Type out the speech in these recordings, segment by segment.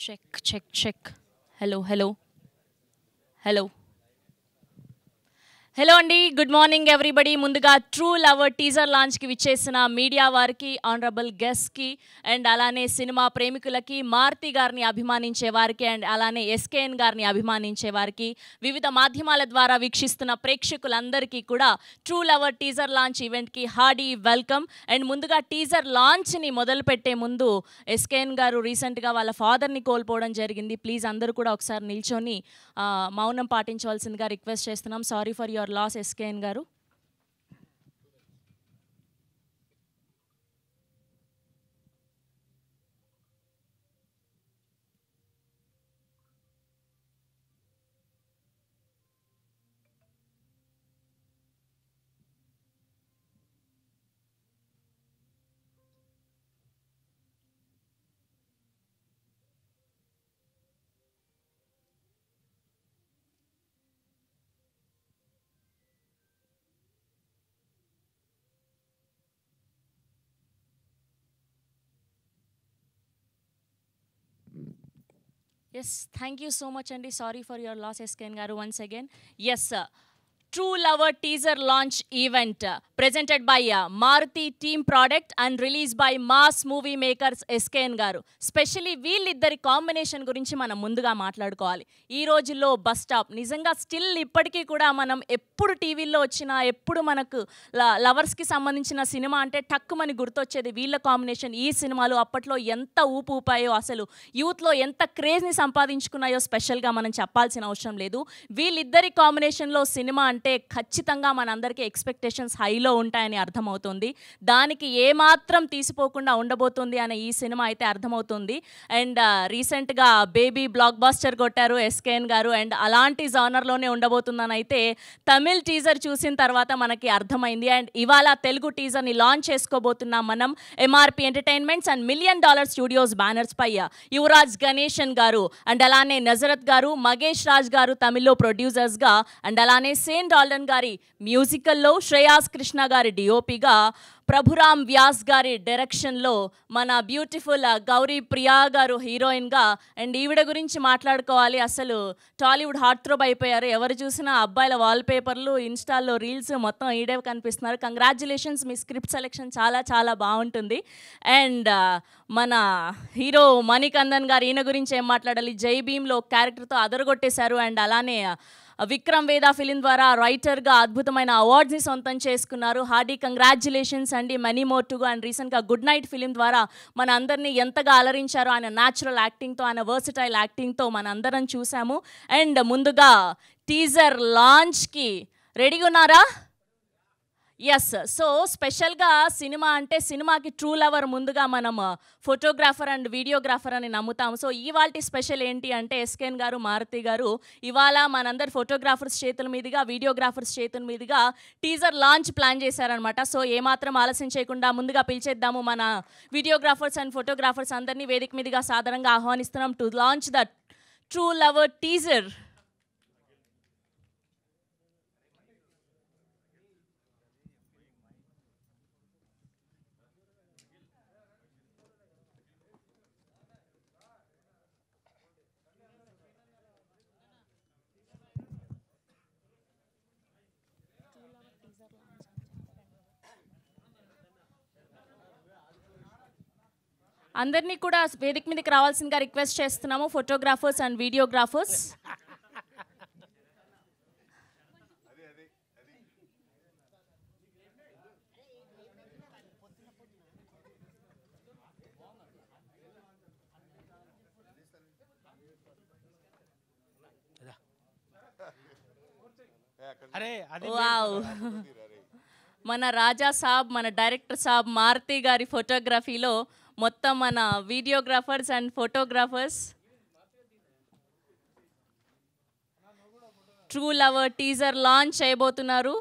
Check check check hello hello hello hello అండి, good morning everybody. ముందుగా true lover teaser లాంచ్కి విచ్చేసిన media వారికి, ఆనరబుల్ గెస్ట్కి అండ్ అలానే సినిమా ప్రేమికులకి, మారుతి గారిని అభిమానించే వారికి అండ్ అలానే ఎస్కేఎన్ గారిని అభిమానించే వారికి, వివిధ మాధ్యమాల ద్వారా వీక్షిస్తున్న ప్రేక్షకులందరికీ కూడా ట్రూ లవర్ టీజర్ లాంచ్ ఈవెంట్కి హార్డీ వెల్కమ్. అండ్ ముందుగా టీజర్ లాంచ్ని మొదలుపెట్టే ముందు ఎస్కేఎన్ గారు రీసెంట్గా వాళ్ళ ఫాదర్ని కోల్పోవడం జరిగింది. ప్లీజ్ అందరూ కూడా ఒకసారి నిల్చొని మౌనం పాటించవలసిందిగా రిక్వెస్ట్ చేస్తున్నాం. Sorry for your loss SKN గారు. Yes, thank you so much, Andy. Sorry for your loss, SKN Garu, once again. Yes, sir. True Lover teaser launch event presented by Maruti team product and released by Mass Movie Makers SKN గారు. Specially వీళ్ళిద్దరి combination గురించి మనం ముందుగా మాట్లాడుకోవాలి. ఈ రోజుల్లో bus stop నిజంగా still ఇప్పటికీ కూడా మనం ఎప్పుడు టీవీల్లో వచ్చినా, ఎప్పుడు మనకు లవర్స్కి సంబంధించిన సినిమా అంటే టక్కుమని గుర్తొచ్చేది వీళ్ళ కాంబినేషన్. ఈ సినిమాలు అప్పట్లో ఎంత ఊపు ఊపాయో, అసలు యూత్లో ఎంత క్రేజ్ని సంపాదించుకున్నాయో స్పెషల్గా మనం చెప్పాల్సిన అవసరం లేదు. వీళ్ళిద్దరి కాంబినేషన్లో సినిమా అంటే ఖచ్చితంగా మనందరికీ ఎక్స్పెక్టేషన్స్ హైలో ఉంటాయని అర్థమవుతుంది. దానికి ఏమాత్రం తీసిపోకుండా ఉండబోతుంది అనే ఈ సినిమా అయితే అర్థమవుతుంది. అండ్ రీసెంట్గా బేబీ బ్లాక్ బాస్టర్ కొట్టారు ఎస్కేఎన్ గారు. అండ్ అలాంటి జానర్లోనే ఉండబోతుందని అయితే తమిళ్ టీజర్ చూసిన తర్వాత మనకి అర్థమైంది. అండ్ ఇవాళ తెలుగు టీజర్ని లాంచ్ చేసుకోబోతున్నాం మనం. MRP entertainments and $1 million studios banners పై యువరాజ్ గణేషన్ గారు అండ్ అలానే నజరత్ గారు, మగేష్ రాజ్ గారు తమిళ్లో ప్రొడ్యూసర్స్గా, అండ్ అలానే సేన్ డాల్డన్ గారి మ్యూజికల్లో, శ్రేయాస్ కృష్ణ గారి డిఓపిగా, ప్రభురామ్ వ్యాస్ గారి డైరెక్షన్లో మన బ్యూటిఫుల్ గౌరీ ప్రియా గారు హీరోయిన్గా. అండ్ ఈవిడ గురించి మాట్లాడుకోవాలి, అసలు టాలీవుడ్ హార్ట్ థ్రోబ్ అయిపోయారు. ఎవరు చూసినా అబ్బాయిల వాల్పేపర్లు, ఇన్స్టాల్లో రీల్స్ మొత్తం ఈడే కనిపిస్తున్నారు. కంగ్రాచ్యులేషన్స్, మీ స్క్రిప్ట్ సెలెక్షన్ చాలా చాలా బాగుంటుంది. అండ్ మన హీరో మణికందన్ గారు, ఈయన గురించి ఏం మాట్లాడాలి, జై భీమ్లో క్యారెక్టర్తో అదరగొట్టేశారు. అండ్ అలానే విక్రమ్ వేద ఫిలిం ద్వారా రైటర్గా అద్భుతమైన అవార్డ్స్ని సొంతం చేసుకున్నారు. హార్డీ కంగ్రాచ్యులేషన్స్ అండి, money more to go. And రీసెంట్గా గుడ్ నైట్ ఫిలిం ద్వారా మన అందరినీ ఎంతగా అలరించారో ఆయన న్యాచురల్ యాక్టింగ్తో, ఆయన వర్సిటైల్ యాక్టింగ్తో మన అందరం చూసాము. అండ్ ముందుగా టీజర్ లాంచ్కి రెడీగా ఉన్నారా? ఎస్. సో స్పెషల్గా సినిమా అంటే సినిమాకి ట్రూ లవర్ ముందుగా మనం ఫోటోగ్రాఫర్ అండ్ వీడియోగ్రాఫర్ అని నమ్ముతాము. సో ఇవాల్టి స్పెషల్ ఏంటి అంటే ఎస్కేఎన్ గారు, మారుతి గారు ఇవాళ మనందరు ఫోటోగ్రాఫర్స్ చేతుల మీదుగా, వీడియోగ్రాఫర్స్ చేతుల మీదుగా టీజర్ లాంచ్ ప్లాన్ చేశారనమాట. సో ఏమాత్రం ఆలస్యం చేయకుండా ముందుగా పిలిచేద్దాము మన వీడియోగ్రాఫర్స్ అండ్ ఫోటోగ్రాఫర్స్ అందరినీ వేదిక మీదుగా సాధారణంగా ఆహ్వానిస్తున్నాం to launch the true lover teaser. అందరినీ కూడా వేదిక మీదకి రావాల్సిందిగా రిక్వెస్ట్ చేస్తున్నాము, ఫోటోగ్రాఫర్స్ అండ్ వీడియోగ్రాఫర్స్. వావ్, మన రాజా సాబ్, మన డైరెక్టర్ సాబ్ మారుతి గారి ఫోటోగ్రఫీలో మొత్తం మన videographers and photographers true lover teaser launch చేయబోతున్నారు.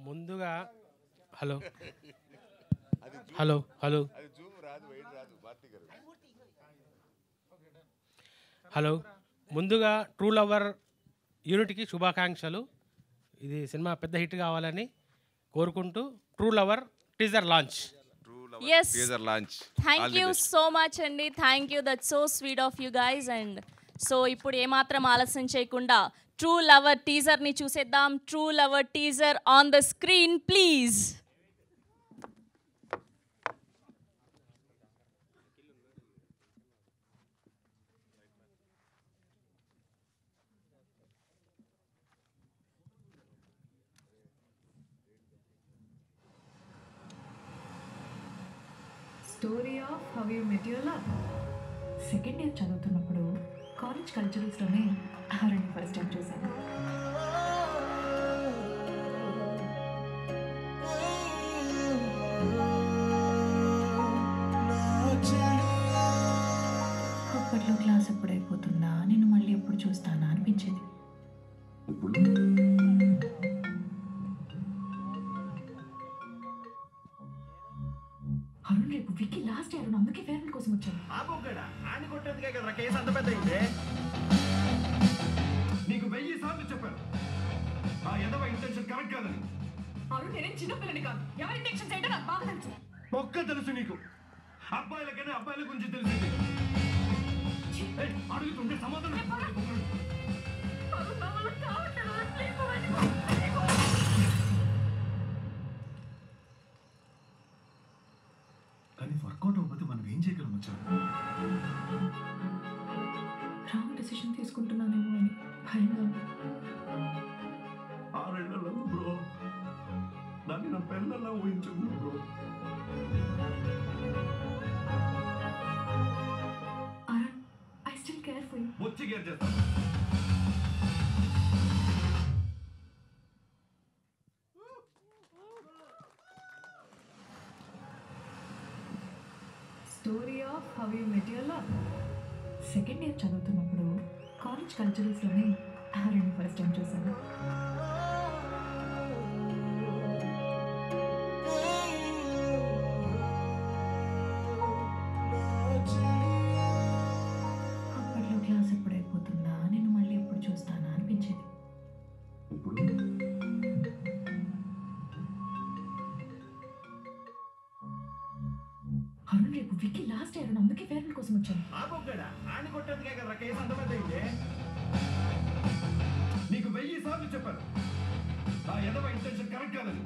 ముందుగా హలో హలో హలో హలో ముందుగా ట్రూ లవర్ యూనిట్కి శుభాకాంక్షలు. ఇది సినిమా పెద్ద హిట్ కావాలని కోరుకుంటూ true lover teaser launch. Yes. Teaser launch. Thank All the you best. so much అండి. Thank you. That's so sweet of you guys. And so ఇప్పుడు ఏమాత్రం ఆలస్యం చేయకుండా ట్రూ లవర్ టీజర్ ని చూసేద్దాం. True lover teaser on the screen please. Story of how you met your love. Second year చదువుతున్నప్పుడు college కల్చరల్స్లోనే Arani first time చూశాను. అప్పట్లో క్లాస్ ఎప్పుడైపోతుందా, నేను మళ్ళీ ఎప్పుడు చూస్తానా అనిపించేది. అరుణ్ రేపు విక్కీ లాస్ట్ ఇయర్ అందుకే ఫేర్వెల్ కోసం వచ్చాను. నీకు 1000 సార్లు చెప్పాను ఆ ఎదవ ఇంటెన్షన్ కరెక్ట్ కాదని. అరుణ్ నేనేం చిన్నపిల్లని కాదు, ఎవరి ఇంటెన్షన్స్ ఏంటో నాకు బాగా తెలుసు. ఒక్క తెలుసు నీకు, అబ్బాయిలకనే అబ్బాయిల గురించి తెలిసింది. అడుగుతుంటే సమాధానం కానీ వర్కౌట్ అవ్వకపోతే మనం ఏం చేయగలం వచ్చాను. రాంగ్ డెసిషన్ తీసుకుంటున్నానేమో అని భయంగా ఉంది. 6 ఏళ్లలో బ్రో దాన్ని నా పెళ్ళలా ఊహించకు bro. Arun I still care for you. వచ్చి కేర్ చేస్తాను. Story of how you met your love. Second year చదువుతున్నప్పుడు కాలేజ్ కల్చరల్స్లోనే ఆరణి ఫస్ట్ టైం చూశాను. అప్పట్లో క్లాస్ ఎప్పుడైపోతుందా, నేను మళ్ళీ ఎప్పుడు చూస్తానా అనిపించేది. అరుణ్ రేపు విక్కీ లాస్ట్ ఇయర్ అందుకే ఫేర్వెల్ కోసం వచ్చాను. నీకు 1000 సార్లు చెప్పాను ఆ ఎదవ ఇంటెన్షన్ కరెక్ట్ కాదని.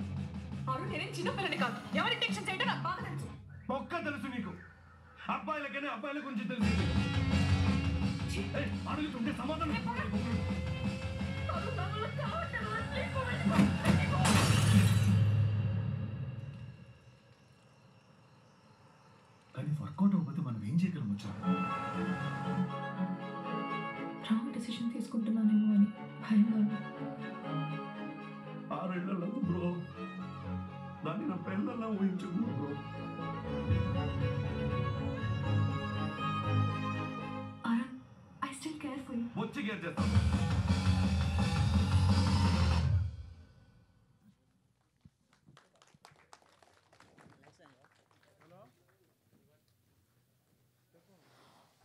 అరుణ్ నేనేం చిన్నపిల్లని కాదు, ఎవరి ఇంటెన్షన్స్ ఏంటో నాకు బాగా తెలుసు. ఒక్క తెలుసు నీకు, అబ్బాయిలకనే అబ్బాయిల గురించి తెలిసింది. అడుగుతుంటే సమాధానం కానీ వర్కౌట్ అవ్వకపోతే మనం ఏం చేయగలం వచ్చాను. రాంగ్ డెసిషన్ తీసుకుంటున్నానేమో అని భయంగా ఉంది. 6 ఏళ్లలో బ్రో దాన్ని నా పెళ్ళలా ఊహించకు bro. Arun I still care for you. వచ్చి కేర్ చేస్తాను.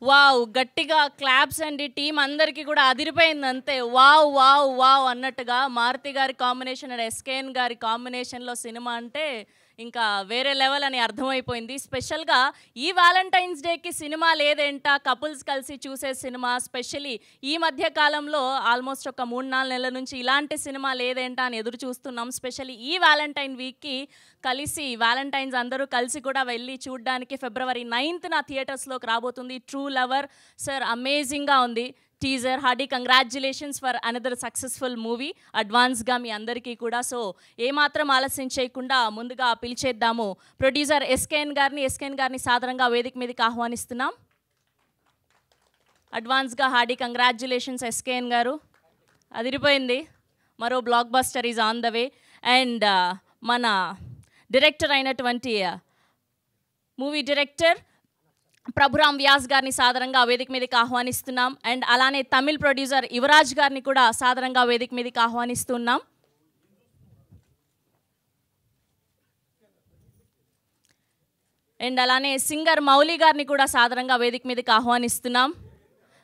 వావ్, గట్టిగా క్లాప్స్ అండి. టీం అందరికీ కూడా అదిరిపోయింది అంతే. వావ్ వావ్ వావ్ అన్నట్టుగా మారుతి గారి కాంబినేషన్ అండ్ ఎస్కేఎన్ గారి కాంబినేషన్లో సినిమా అంటే ఇంకా వేరే లెవెల్ అని అర్థమైపోయింది. స్పెషల్గా ఈ వ్యాలంటైన్స్ డేకి సినిమా లేదేంటా, కపుల్స్ కలిసి చూసే సినిమా, స్పెషలీ ఈ మధ్య కాలంలో ఆల్మోస్ట్ ఒక 3-4 నెలల నుంచి ఇలాంటి సినిమా లేదేంటా అని ఎదురు చూస్తున్నాం. స్పెషల్లీ ఈ వ్యాలంటైన్ వీక్కి కలిసి వ్యాలంటైన్స్ అందరూ కలిసి కూడా వెళ్ళి చూడడానికి February 9th థియేటర్స్లోకి రాబోతుంది ట్రూ లవర్. సార్ అమేజింగ్గా ఉంది teaser. Hearty congratulations for another successful movie అడ్వాన్స్గా మీ అందరికీ కూడా. సో ఏమాత్రం ఆలస్యం చేయకుండా ముందుగా పిలిచేద్దాము ప్రొడ్యూసర్ ఎస్కేఎన్ గారిని సాధారణంగా వేదిక మీదకి ఆహ్వానిస్తున్నాం. అడ్వాన్స్గా హార్డీ కంగ్రాచ్యులేషన్స్ ఎస్కేఎన్ గారు, అదిరిపోయింది. మరో block buster is on the way. And మన డైరెక్టర్ అయినటువంటి మూవీ డైరెక్టర్ ప్రభురామ్ వ్యాస్ గారిని సాధారణంగా వేదిక మీదకి ఆహ్వానిస్తున్నాం. అండ్ అలానే తమిళ్ ప్రొడ్యూసర్ యువరాజ్ గారిని కూడా సాధారణంగా వేదిక మీదకి ఆహ్వానిస్తున్నాం. అండ్ అలానే సింగర్ మౌలి గారిని కూడా సాధారణంగా వేదిక మీదకి ఆహ్వానిస్తున్నాం.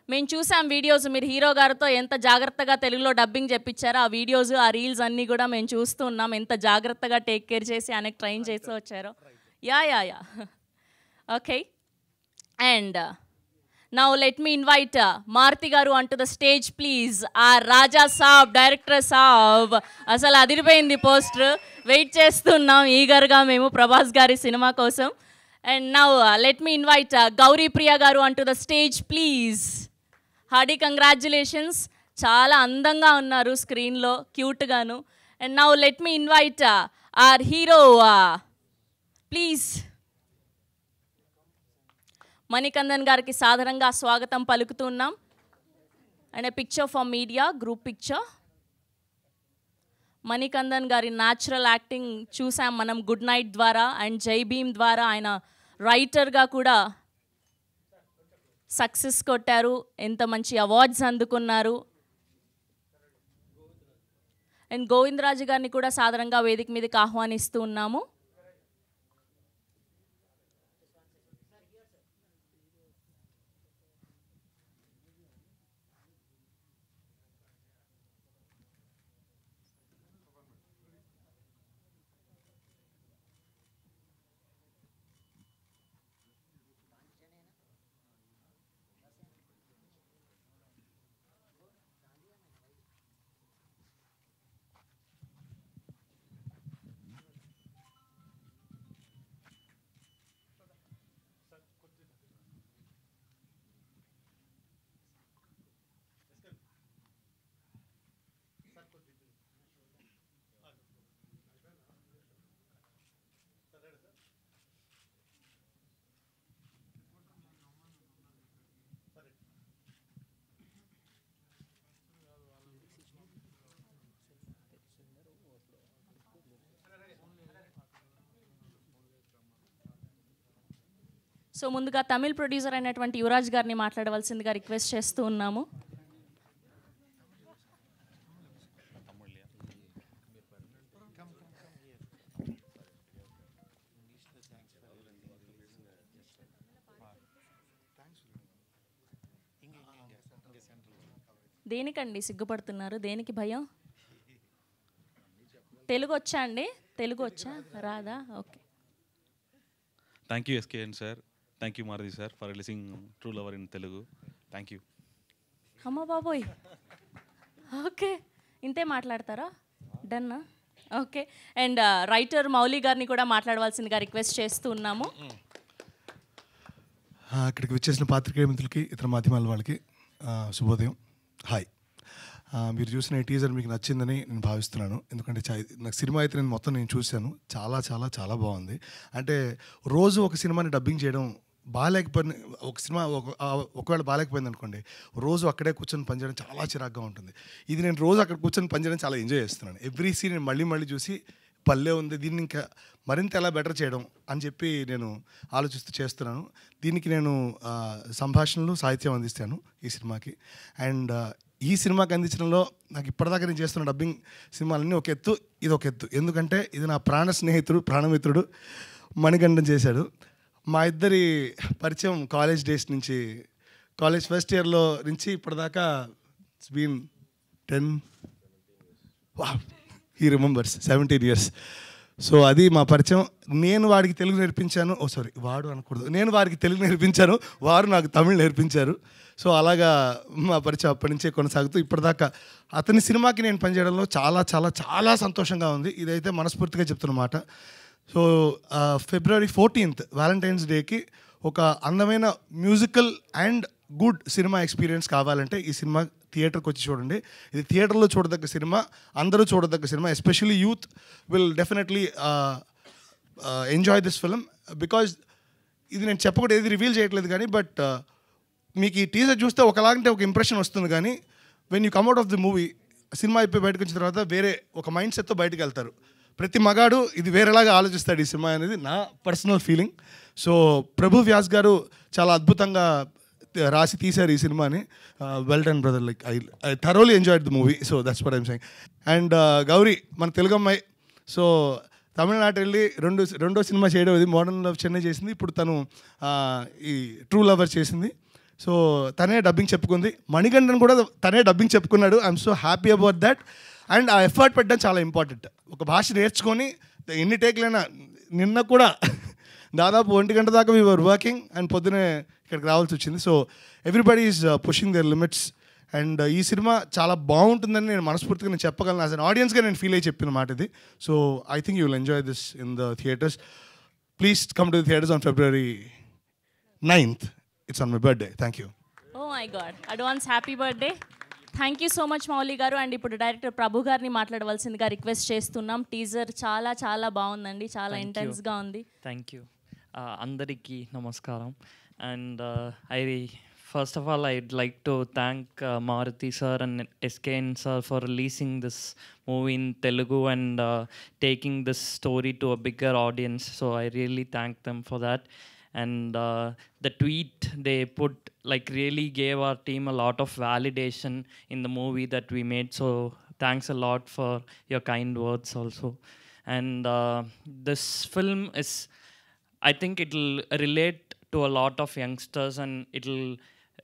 మేము చూసాం వీడియోస్, మీరు హీరో గారితో ఎంత జాగ్రత్తగా తెలుగులో డబ్బింగ్ చెప్పించారో ఆ వీడియోస్, ఆ రీల్స్ అన్నీ కూడా మేము చూస్తూ ఉన్నాం. ఎంత జాగ్రత్తగా టేక్ కేర్ చేసి ఆయనకు ట్రైన్ చేసి వచ్చారో. Yeah. Okay. And now let me invite Maruti garu onto the stage, please. Our Raja Saab, Director Saab. Asal adiripoyindi poster. Wait chestunnam eager ga memu Prabhas gari cinema kosam. And now let me invite Gauri Priya garu onto the stage, please. Hearty congratulations. Chala andanga unnaru screen lo, cute ganu. And now let me invite our hero, please. Manikandan గారికి సాధారణంగా స్వాగతం పలుకుతున్నాం. And a picture for media, group picture. Manikandan గారి natural acting చూసాం మనం good night ద్వారా and జై భీమ్ ద్వారా. ఆయన రైటర్గా కూడా సక్సెస్ కొట్టారు, ఎంత మంచి అవార్డ్స్ అందుకున్నారు. అండ్ గోవిందరాజు గారిని కూడా సాధారణంగా వేదిక మీదకి ఆహ్వానిస్తూ ఉన్నాము. సో ముందుగా తమిళ్ ప్రొడ్యూసర్ అయినటువంటి యువరాజ్ గారిని మాట్లాడవలసిందిగా రిక్వెస్ట్ చేస్తూ ఉన్నాము. దేనికండి సిగ్గుపడుతున్నారు? దేనికి భయం? తెలుగు వచ్చా అండి? తెలుగు వచ్చా? రాదా? Okay. Thank you SKN sir. Thank you Maruti sir for releasing True Lover in Telugu. Thank you. అమ్మ బాబోయ్, ఓకే, ఇంతే మాట్లాడతారా? డన్నా? ఓకే. అండ్ రైటర్ మౌలి గారిని కూడా మాట్లాడవలసిందిగా రిక్వెస్ట్ చేస్తూ ఉన్నాము. ఇక్కడికి వచ్చేసిన పాత్రికేయ మిత్రులకి, ఇతర మాధ్యమాల వాళ్ళకి శుభోదయం. హాయ్. మీరు చూసిన ఈ టీజర్ మీకు నచ్చిందని నేను భావిస్తున్నాను. ఎందుకంటే నాకు సినిమా అయితే నేను మొత్తం చూశాను. చాలా చాలా చాలా బాగుంది. అంటే రోజు ఒక సినిమాని డబ్బింగ్ చేయడం బాగాలేకపోయిన, ఒక సినిమా ఒకవేళ బాగాలేకపోయింది అనుకోండి, రోజు అక్కడే కూర్చొని పనిచేయడం చాలా చిరాగ్గా ఉంటుంది. ఇది నేను రోజు అక్కడ కూర్చొని పనిచేయడం చాలా ఎంజాయ్ చేస్తున్నాను. ఎవ్రీ సీన్ నేను మళ్ళీ చూసి పల్లె ఉంది, దీన్ని ఇంకా మరింత ఎలా బెటర్ చేయడం అని చెప్పి నేను ఆలోచిస్తూ చేస్తున్నాను. దీనికి నేను సంభాషణలు, సాహిత్యం అందిస్తాను ఈ సినిమాకి. అండ్ ఈ సినిమాకి అందించడంలో నాకు ఇప్పటిదాకా నేను చేస్తున్న డబ్బింగ్ సినిమాలన్నీ ఒక ఎత్తు, ఇది ఒక ఎత్తు. ఎందుకంటే ఇది నా ప్రాణ స్నేహితుడు, ప్రాణమిత్రుడు మణికంఠన్ చేశాడు. మా ఇద్దరి పరిచయం కాలేజ్ డేస్ నుంచి, కాలేజ్ ఫస్ట్ ఇయర్లో నుంచి ఇప్పటిదాకా it's been 10, he remembers 17 years. So అది మా పరిచయం. నేను వాడికి తెలుగు నేర్పించాను, వాడు అనకూడదు, నేను వారికి తెలుగు నేర్పించాను, వారు నాకు తమిళ్ నేర్పించారు. సో అలాగా మా పరిచయం అప్పటి నుంచే కొనసాగుతూ ఇప్పటిదాకా అతని సినిమాకి నేను పనిచేయడంలో చాలా చాలా చాలా సంతోషంగా ఉంది. ఇదైతే మనస్ఫూర్తిగా చెప్తున్నమాట. సో February 14th వ్యాలంటైన్స్ డేకి ఒక అందమైన musical and good cinema experience కావాలంటే ఈ సినిమా థియేటర్కి వచ్చి చూడండి. ఇది థియేటర్లో చూడదగ్గ సినిమా, అందరూ చూడదగ్గ cinema. Especially youth will definitely enjoy this film. Because ఇది నేను చెప్పకూడదు, ఏది రివీల్ చేయట్లేదు కానీ, బట్ మీకు ఈ టీజర్ చూస్తే ఒకలాంటి ఒక ఇంప్రెషన్ వస్తుంది. కానీ when you come out of the movie, cinema అయిపోయి బయటకు వచ్చిన తర్వాత వేరే ఒక మైండ్ సెట్తో బయటకు వెళ్తారు. ప్రతి మగాడు ఇది వేరేలాగా ఆలోచిస్తాడు ఈ సినిమా అనేది నా పర్సనల్ ఫీలింగ్. సో ప్రభు వ్యాస్ గారు చాలా అద్భుతంగా రాసి తీశారు ఈ సినిమాని. Well done brother, like I thoroughly enjoyed the movie. So that's what I'm saying. And Gauri మన తెలుగు అమ్మాయి. సో తమిళనాడు వెళ్ళి రెండో సినిమా చేయడం, ఇది మోడర్న్ లవ్ చెన్నై చేసింది, ఇప్పుడు తను ఈ ట్రూ లవర్ చేసింది. సో తనే డబ్బింగ్ చెప్పుకుంది. మణికంఠన్ కూడా తనే డబ్బింగ్ చెప్పుకున్నాడు. I'm so happy about that. And ఆ ఎఫర్ట్ పెట్టడం చాలా ఇంపార్టెంట్. ఒక భాష నేర్చుకొని ఎన్ని టేక్లైనా, నిన్న కూడా దాదాపు 1 గంట దాకా వీ వర్ వర్కింగ్ అండ్ పొద్దునే ఇక్కడికి రావాల్సి వచ్చింది. So everybody is pushing their limits. And ఈ సినిమా చాలా బాగుంటుందని నేను మనస్ఫూర్తిగా నేను చెప్పగలను. యాజ్ అన్ ఆడియన్స్గా నేను ఫీల్ అయ్యి చెప్పిన మాట ఇది. So I think you will enjoy this in the theatres. Please come to the theatres on February 9th. It's on my birthday. Thank you. Oh my God, advance happy birthday. Thank you so much Mouli గారు. And ఇప్పుడు director ప్రభు గారిని మాట్లాడవలసిందిగా request చేస్తున్నాం. Teaser చాలా చాలా బాగుందండి, చాలా ఇంటెన్స్గా ఉంది. Thank you. అందరికీ నమస్కారం. And first of all, I'd like to thank Maruti sir and SKN sir for releasing this movie in Telugu and taking this story to a bigger audience. So I really thank them for that. And the tweet they put really gave our team a lot of validation in the movie that we made. So thanks a lot for your kind words also. And this film is, I think it'll relate to a lot of youngsters and it'll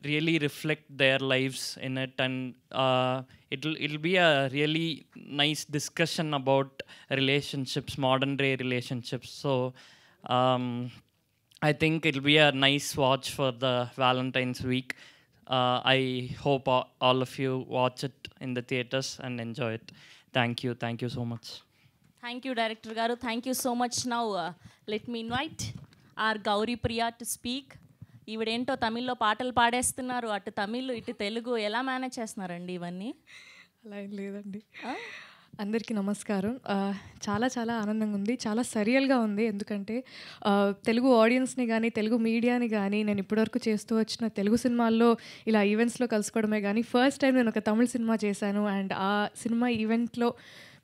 really reflect their lives in it, and it'll be a really nice discussion about relationships, modern day relationships. So I think it'll be a nice watch for the Valentine's week. I hope all of you watch it in the theaters and enjoy it. Thank you so much. Thank you, Director Garu. Thank you so much. Now let me invite our Gauri Priya to speak. ఈవిడేంటో తమిళ్లో పాటలు పాడేస్తున్నారు, అటు తమిళ్ ఇటు తెలుగు, ఎలా manage చేస్తున్నారండి ఇవన్నీ? అలా ఏం లేదండి. అందరికీ నమస్కారం. చాలా చాలా ఆనందంగా ఉంది, చాలా సరియల్గా ఉంది. ఎందుకంటే తెలుగు ఆడియన్స్ని కానీ తెలుగు మీడియాని కానీ నేను ఇప్పటివరకు చేస్తూ వచ్చిన తెలుగు సినిమాల్లో ఇలా ఈవెంట్స్లో కలుసుకోవడమే కానీ ఫస్ట్ టైం నేను ఒక తమిళ సినిమా చేశాను. అండ్ ఆ సినిమా ఈవెంట్లో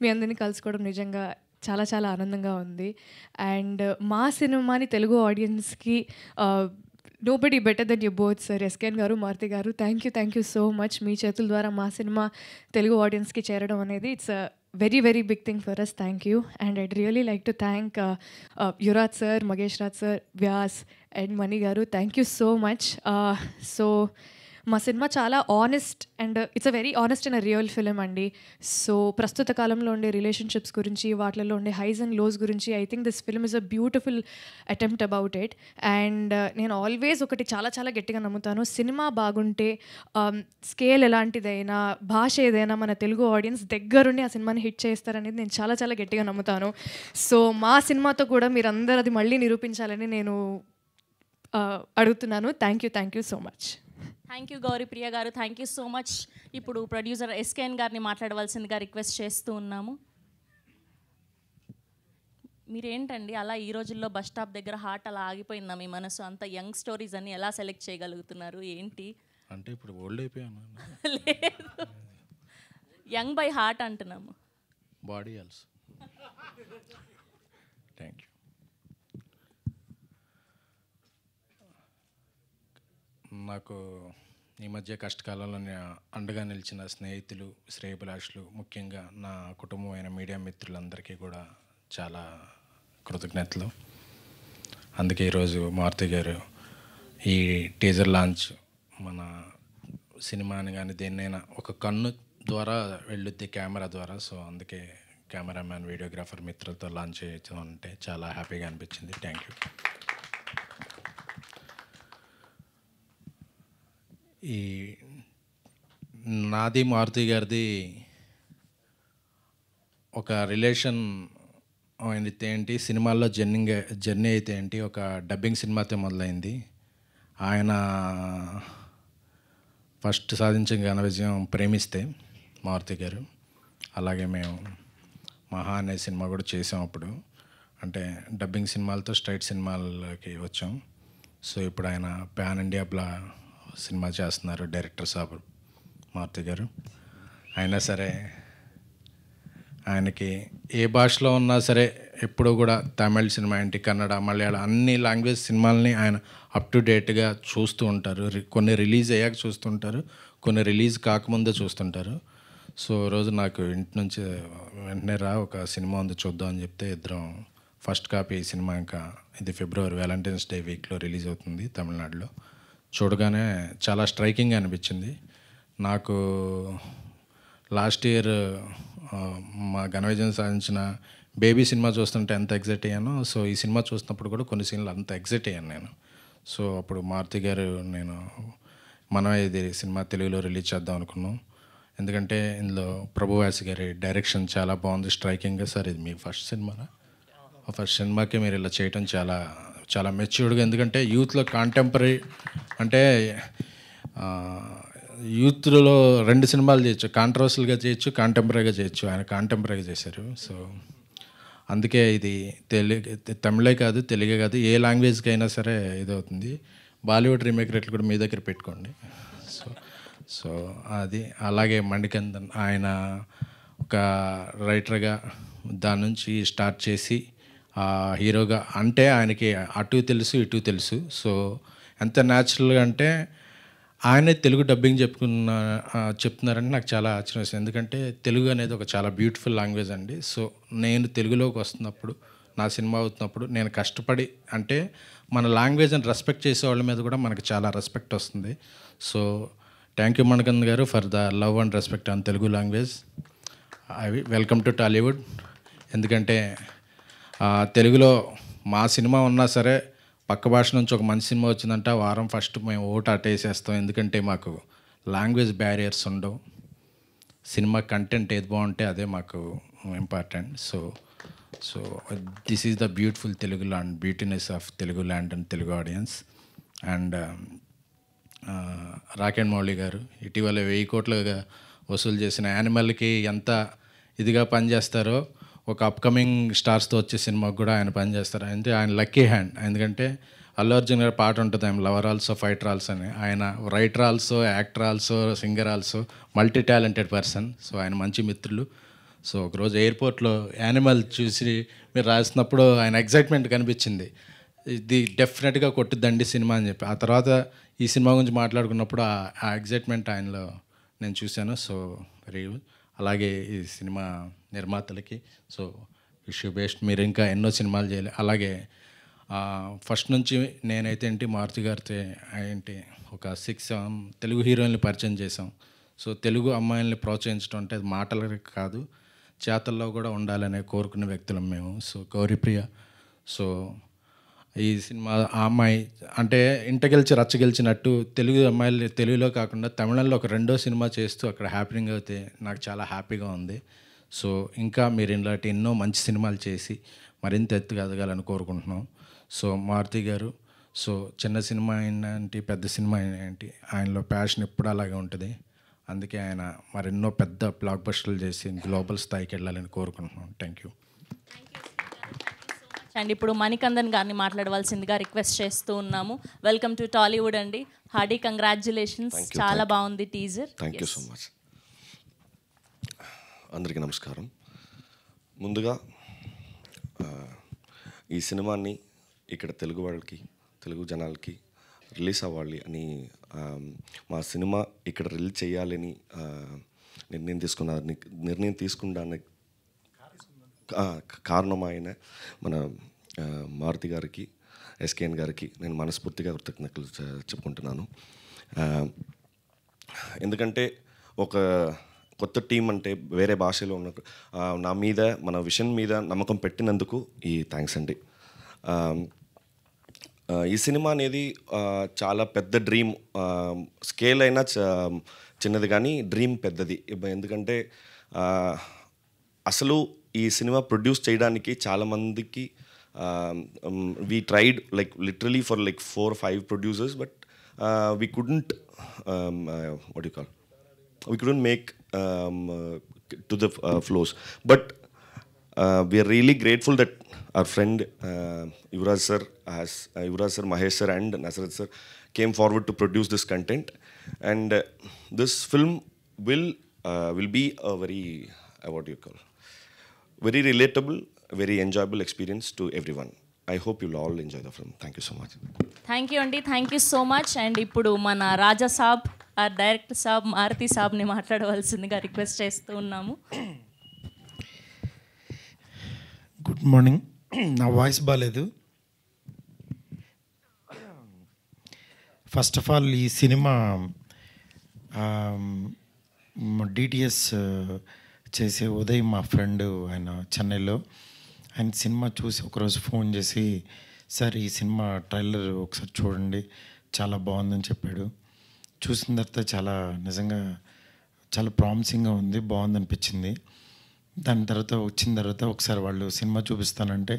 మీ అందరినీ కలుసుకోవడం నిజంగా చాలా చాలా ఆనందంగా ఉంది. అండ్ మా సినిమాని తెలుగు ఆడియన్స్కి nobody better than you both sir, SKN గారు, మారుతి గారు. Thank you so much. మీ చేతుల ద్వారా మా సినిమా తెలుగు ఆడియన్స్కి చేరడం అనేది it's a very very big thing for us. Thank you. And I'd really like to thank Yuvraj sir, Magesh Raj sir, Vyas and Mani గారు. Thank you so much. So మా సినిమా చాలా honest and it's a very honest and a real film అండి. So ప్రస్తుత కాలంలో ఉండే relationships గురించి, వాటిలో ఉండే హైస్ అండ్ లోస్ గురించి I think this film is a beautiful attempt about it. And నేను ఆల్వేస్ ఒకటి చాలా చాలా గట్టిగా నమ్ముతాను, సినిమా బాగుంటే స్కేల్ ఎలాంటిదైనా, భాష ఏదైనా మన తెలుగు ఆడియన్స్ దగ్గరుండి ఆ సినిమాని హిట్ చేస్తారనేది నేను చాలా చాలా గట్టిగా నమ్ముతాను. సో మా సినిమాతో కూడా మీరు అందరూ అది మళ్ళీ నిరూపించాలని నేను అడుగుతున్నాను. Thank you so much. Thank you Gauri Priya గారు. Thank you so much. ఇప్పుడు ప్రొడ్యూసర్ ఎస్కేఎన్ గారిని మాట్లాడవలసిందిగా రిక్వెస్ట్ చేస్తూ ఉన్నాము. మీరేంటండి అలా ఈ రోజుల్లో బస్ స్టాప్ దగ్గర హార్ట్ అలా ఆగిపోయిందా మీ మనసు? అంత యంగ్ స్టోరీస్ అన్ని ఎలా సెలెక్ట్ చేయగలుగుతున్నారు ఏంటి? అంటే ఇప్పుడు ఓల్డ్ అయిపోయాను. లేదు, యంగ్ బై హార్ట్ అంటున్నాము. Body also. Thank you. నాకు ఈ మధ్య కష్టకాలంలో అండగా నిలిచిన స్నేహితులు, శ్రేయభిలాషులు, ముఖ్యంగా నా కుటుంబమైన మీడియా మిత్రులందరికీ కూడా చాలా కృతజ్ఞతలు. అందుకే ఈరోజు మారుతి గారు ఈ టీజర్ లాంచ్ మన సినిమాని కానీ దేన్నైనా ఒక కన్ను ద్వారా వెళ్ళుద్ది, కెమెరా ద్వారా. సో అందుకే కెమెరామ్యాన్, వీడియోగ్రాఫర్ మిత్రులతో లాంచ్ చేయొచ్చు అంటే చాలా హ్యాపీగా అనిపించింది. Thank you. ఈ నాది మారుతి గారిది ఒక రిలేషన్ అయితే ఏంటి, సినిమాల్లో జర్నీ అయితే ఏంటి, ఒక డబ్బింగ్ సినిమాతో మొదలైంది. ఆయన ఫస్ట్ సాధించిన ఘన విజయం ప్రేమిస్తే మారుతి గారు. అలాగే మేము మహా అనే సినిమా కూడా చేసాం అప్పుడు. అంటే డబ్బింగ్ సినిమాలతో స్ట్రైట్ సినిమాలకి వచ్చాం. సో ఇప్పుడు ఆయన పాన్ ఇండియా సినిమా చేస్తున్నారు, డైరెక్టర్ సాబ్ మారుతి గారు. అయినా సరే ఆయనకి ఏ భాషలో ఉన్నా సరే ఎప్పుడూ కూడా తమిళ సినిమా ఏంటి, కన్నడ, మలయాళం అన్ని లాంగ్వేజ్ సినిమాలని ఆయన అప్ టు డేట్గా చూస్తూ ఉంటారు. కొన్ని రిలీజ్ అయ్యాక చూస్తుంటారు, కొన్ని రిలీజ్ కాకముందే చూస్తుంటారు. సో రోజు నాకు ఇంటి నుంచి వెంటనే ఒక సినిమా ఉంది చూద్దాం అని చెప్తే ఇద్దరం ఫస్ట్ కాపీ ఈ సినిమా ఇంకా ఇది ఫిబ్రవరి వ్యాలంటైన్స్ డే వీక్లో రిలీజ్ అవుతుంది తమిళనాడులో. చూడగానే చాలా స్ట్రైకింగ్గా అనిపించింది నాకు. లాస్ట్ ఇయర్ మా ఘన విజయం సాధించిన బేబీ సినిమా చూస్తుంటే ఎంత ఎగ్జైట్ అయ్యానో, సో ఈ సినిమా చూసినప్పుడు కూడా కొన్ని సీన్లు అంత ఎగ్జైట్ అయ్యాను నేను. సో అప్పుడు మారుతి గారు నేను మనం ఇది సినిమా తెలుగులో రిలీజ్ చేద్దాం అనుకున్నాం. ఎందుకంటే ఇందులో ప్రభువాసి గారి డైరెక్షన్ చాలా బాగుంది, స్ట్రైకింగ్గా. సార్ ఇది మీ ఫస్ట్ సినిమానా? ఫస్ట్ సినిమాకి మీరు ఇలా చేయటం చాలా చాలా మెచ్యూర్డ్గా. ఎందుకంటే యూత్లో కాంటెంపరీ అంటే యూత్లో 2 సినిమాలు చేయొచ్చు, కాంట్రవర్సల్గా చేయొచ్చు, కాంటెంపరీగా చేయొచ్చు. ఆయన కాంటెంపరీగా చేశారు. సో అందుకే ఇది తమిళే కాదు, తెలుగే కాదు, ఏ లాంగ్వేజ్కి అయినా సరే ఇదవుతుంది. బాలీవుడ్ రీమేక్ రేట్లు కూడా మీ దగ్గర పెట్టుకోండి. సో సో అది అలాగే మణికందన్ ఆయన ఒక రైటర్గా దాని నుంచి స్టార్ట్ చేసి హీరోగా, అంటే ఆయనకి అటు తెలుసు ఇటు తెలుసు. సో ఎంత న్యాచురల్గా అంటే ఆయనే తెలుగు డబ్బింగ్ చెప్తున్నారంటే నాకు చాలా ఆశ్చర్యం వేసింది. ఎందుకంటే తెలుగు అనేది ఒక చాలా బ్యూటిఫుల్ లాంగ్వేజ్ అండి. సో నేను తెలుగులోకి వస్తున్నప్పుడు, నా సినిమా అవుతున్నప్పుడు నేను కష్టపడి, అంటే మన లాంగ్వేజ్ని రెస్పెక్ట్ చేసే వాళ్ళ మీద కూడా మనకు చాలా రెస్పెక్ట్ వస్తుంది. సో థ్యాంక్ యూ మణికందన్ గారు for the love and respect on Telugu language. అవి వెల్కమ్ టు టాలీవుడ్. ఎందుకంటే తెలుగులో మా సినిమా ఉన్నా సరే పక్క భాష నుంచి ఒక మంచి సినిమా వచ్చిందంటే వారం ఫస్ట్ మేము ఓటు అటేసేస్తాం. ఎందుకంటే మాకు లాంగ్వేజ్ బ్యారియర్స్ ఉండవు. సినిమా కంటెంట్ ఏది బాగుంటే అదే మాకు important. So this is the beautiful Telugu land, beautiness of Telugu land and Telugu audience. And rocket Mouli గారు ఇటీవల 1000 కోట్లుగా వసూలు చేసిన యానిమల్కి ఎంత ఇదిగా పనిచేస్తారో, ఒక అప్కమింగ్ స్టార్స్తో వచ్చే సినిమాకి కూడా ఆయన పనిచేస్తారు. అంటే ఆయన లక్కీ హ్యాండ్. ఎందుకంటే అల్లు అర్జున్ గారి పాట ఉంటుంది, ఆయన లవర్ ఆల్సో ఫైటర్ ఆల్సో అని. ఆయన writer also, actor also, singer also, multi talented person. So ఆయన మంచి మిత్రులు. సో ఒకరోజు ఎయిర్పోర్ట్లో యానిమల్ చూసి మీరు రాసినప్పుడు ఆయన ఎగ్జైట్మెంట్ కనిపించింది, ఇది డెఫినెట్గా కొట్టుద్దండి సినిమా అని చెప్పి. ఆ తర్వాత ఈ సినిమా గురించి మాట్లాడుకున్నప్పుడు ఆ ఎగ్జైట్మెంట్ ఆయనలో నేను చూశాను. So very good. అలాగే ఈ సినిమా నిర్మాతలకి సో విష్ యూ బెస్ట్. మీరు ఇంకా ఎన్నో సినిమాలు చేయాలి. అలాగే ఫస్ట్ నుంచి నేనైతే ఏంటి మారుతి గారితో ఏంటి ఒక 6-7 తెలుగు హీరోయిన్లు పరిచయం చేసాం. సో తెలుగు అమ్మాయిల్ని ప్రోత్సహించడం అంటే అది మాటలకి కాదు, చేతల్లో కూడా ఉండాలనే కోరుకునే వ్యక్తులం మేము. సో గౌరీప్రియ, సో ఈ సినిమా ఆ అమ్మాయి అంటే ఇంట గెలిచి రచ్చ గెలిచినట్టు తెలుగు అమ్మాయిలు తెలుగులో కాకుండా తమిళంలో ఒక 2వ సినిమా చేస్తూ అక్కడ హ్యాపీనింగ్ అయితే నాకు చాలా హ్యాపీగా ఉంది. సో ఇంకా మీరు ఇలాంటి ఎన్నో మంచి సినిమాలు చేసి మరింత ఎత్తుగా ఎదగాలని కోరుకుంటున్నాం. సో మారుతి గారు, సో చిన్న సినిమా ఏంటి పెద్ద సినిమా ఏంటి, ఆయనలో ప్యాషన్ ఎప్పుడు అలాగే ఉంటుంది. అందుకే ఆయన మరెన్నో పెద్ద బ్లాక్ బస్టర్లు చేసి గ్లోబల్ స్థాయికి వెళ్ళాలని కోరుకుంటున్నాం. Thank you. అండ్ ఇప్పుడు మణికందన్ గారిని మాట్లాడవలసిందిగా రిక్వెస్ట్ చేస్తూ ఉన్నాము. వెల్కమ్ టు టాలీవుడ్ అండి. Hearty congratulations. చాలా బాగుంది teaser. Thank you so much. అందరికీ నమస్కారం. ముందుగా ఈ సినిమాని ఇక్కడ తెలుగు వాళ్ళకి, తెలుగు జనాలకి రిలీజ్ అవ్వాలి అని, మా సినిమా ఇక్కడ రిలీజ్ చేయాలని నిర్ణయం తీసుకున్నానికి కారణం ఆయన మన మారుతి గారికి, ఎస్కేఎన్ గారికి నేను మనస్ఫూర్తిగా కృతజ్ఞతలు చెప్పుకుంటున్నాను. ఎందుకంటే ఒక కొత్త టీం అంటే వేరే భాషలో ఉన్న నా మీద, మన విషన్ మీద నమ్మకం పెట్టినందుకు ఈ థ్యాంక్స్ అండి. ఈ సినిమా అనేది చాలా పెద్ద డ్రీమ్. స్కేల్ అయినా చిన్నది కానీ డ్రీమ్ పెద్దది. ఎందుకంటే అసలు ఈ సినిమా ప్రొడ్యూస్ చేయడానికి చాలామందికి we tried literally for 4 or 5 producers, but we couldn't what you call we couldn't make to the flows, but we are really grateful that our friend Yuvraj sir, Mahesh sir and Nasrat sir came forward to produce this content, and this film will be a very what do you call, very relatable, very enjoyable experience to everyone. I hope you'll all enjoy the film. Thank you so much. Thank you Andy, thank you so much. And ఇప్పుడు మన రాజా సాబ్, ఆ director సాబ్ మారుతి సాబ్ని మాట్లాడవలసిందిగా request చేస్తూ ఉన్నాము. Good morning. నా voice బాగాలేదు. First of all ఈ cinema DTS చేసే ఉదయ్ మా ఫ్రెండ్, ఆయన చెన్నైలో ఆయన సినిమా చూసి ఒకరోజు ఫోన్ చేసి, సార్ ఈ సినిమా ట్రైలర్ ఒకసారి చూడండి, చాలా బాగుందని చెప్పాడు. చూసిన తర్వాత చాలా నిజంగా చాలా ప్రామిసింగ్గా ఉంది, బాగుందనిపించింది. దాని తర్వాత వచ్చిన తర్వాత ఒకసారి వాళ్ళు సినిమా చూపిస్తానంటే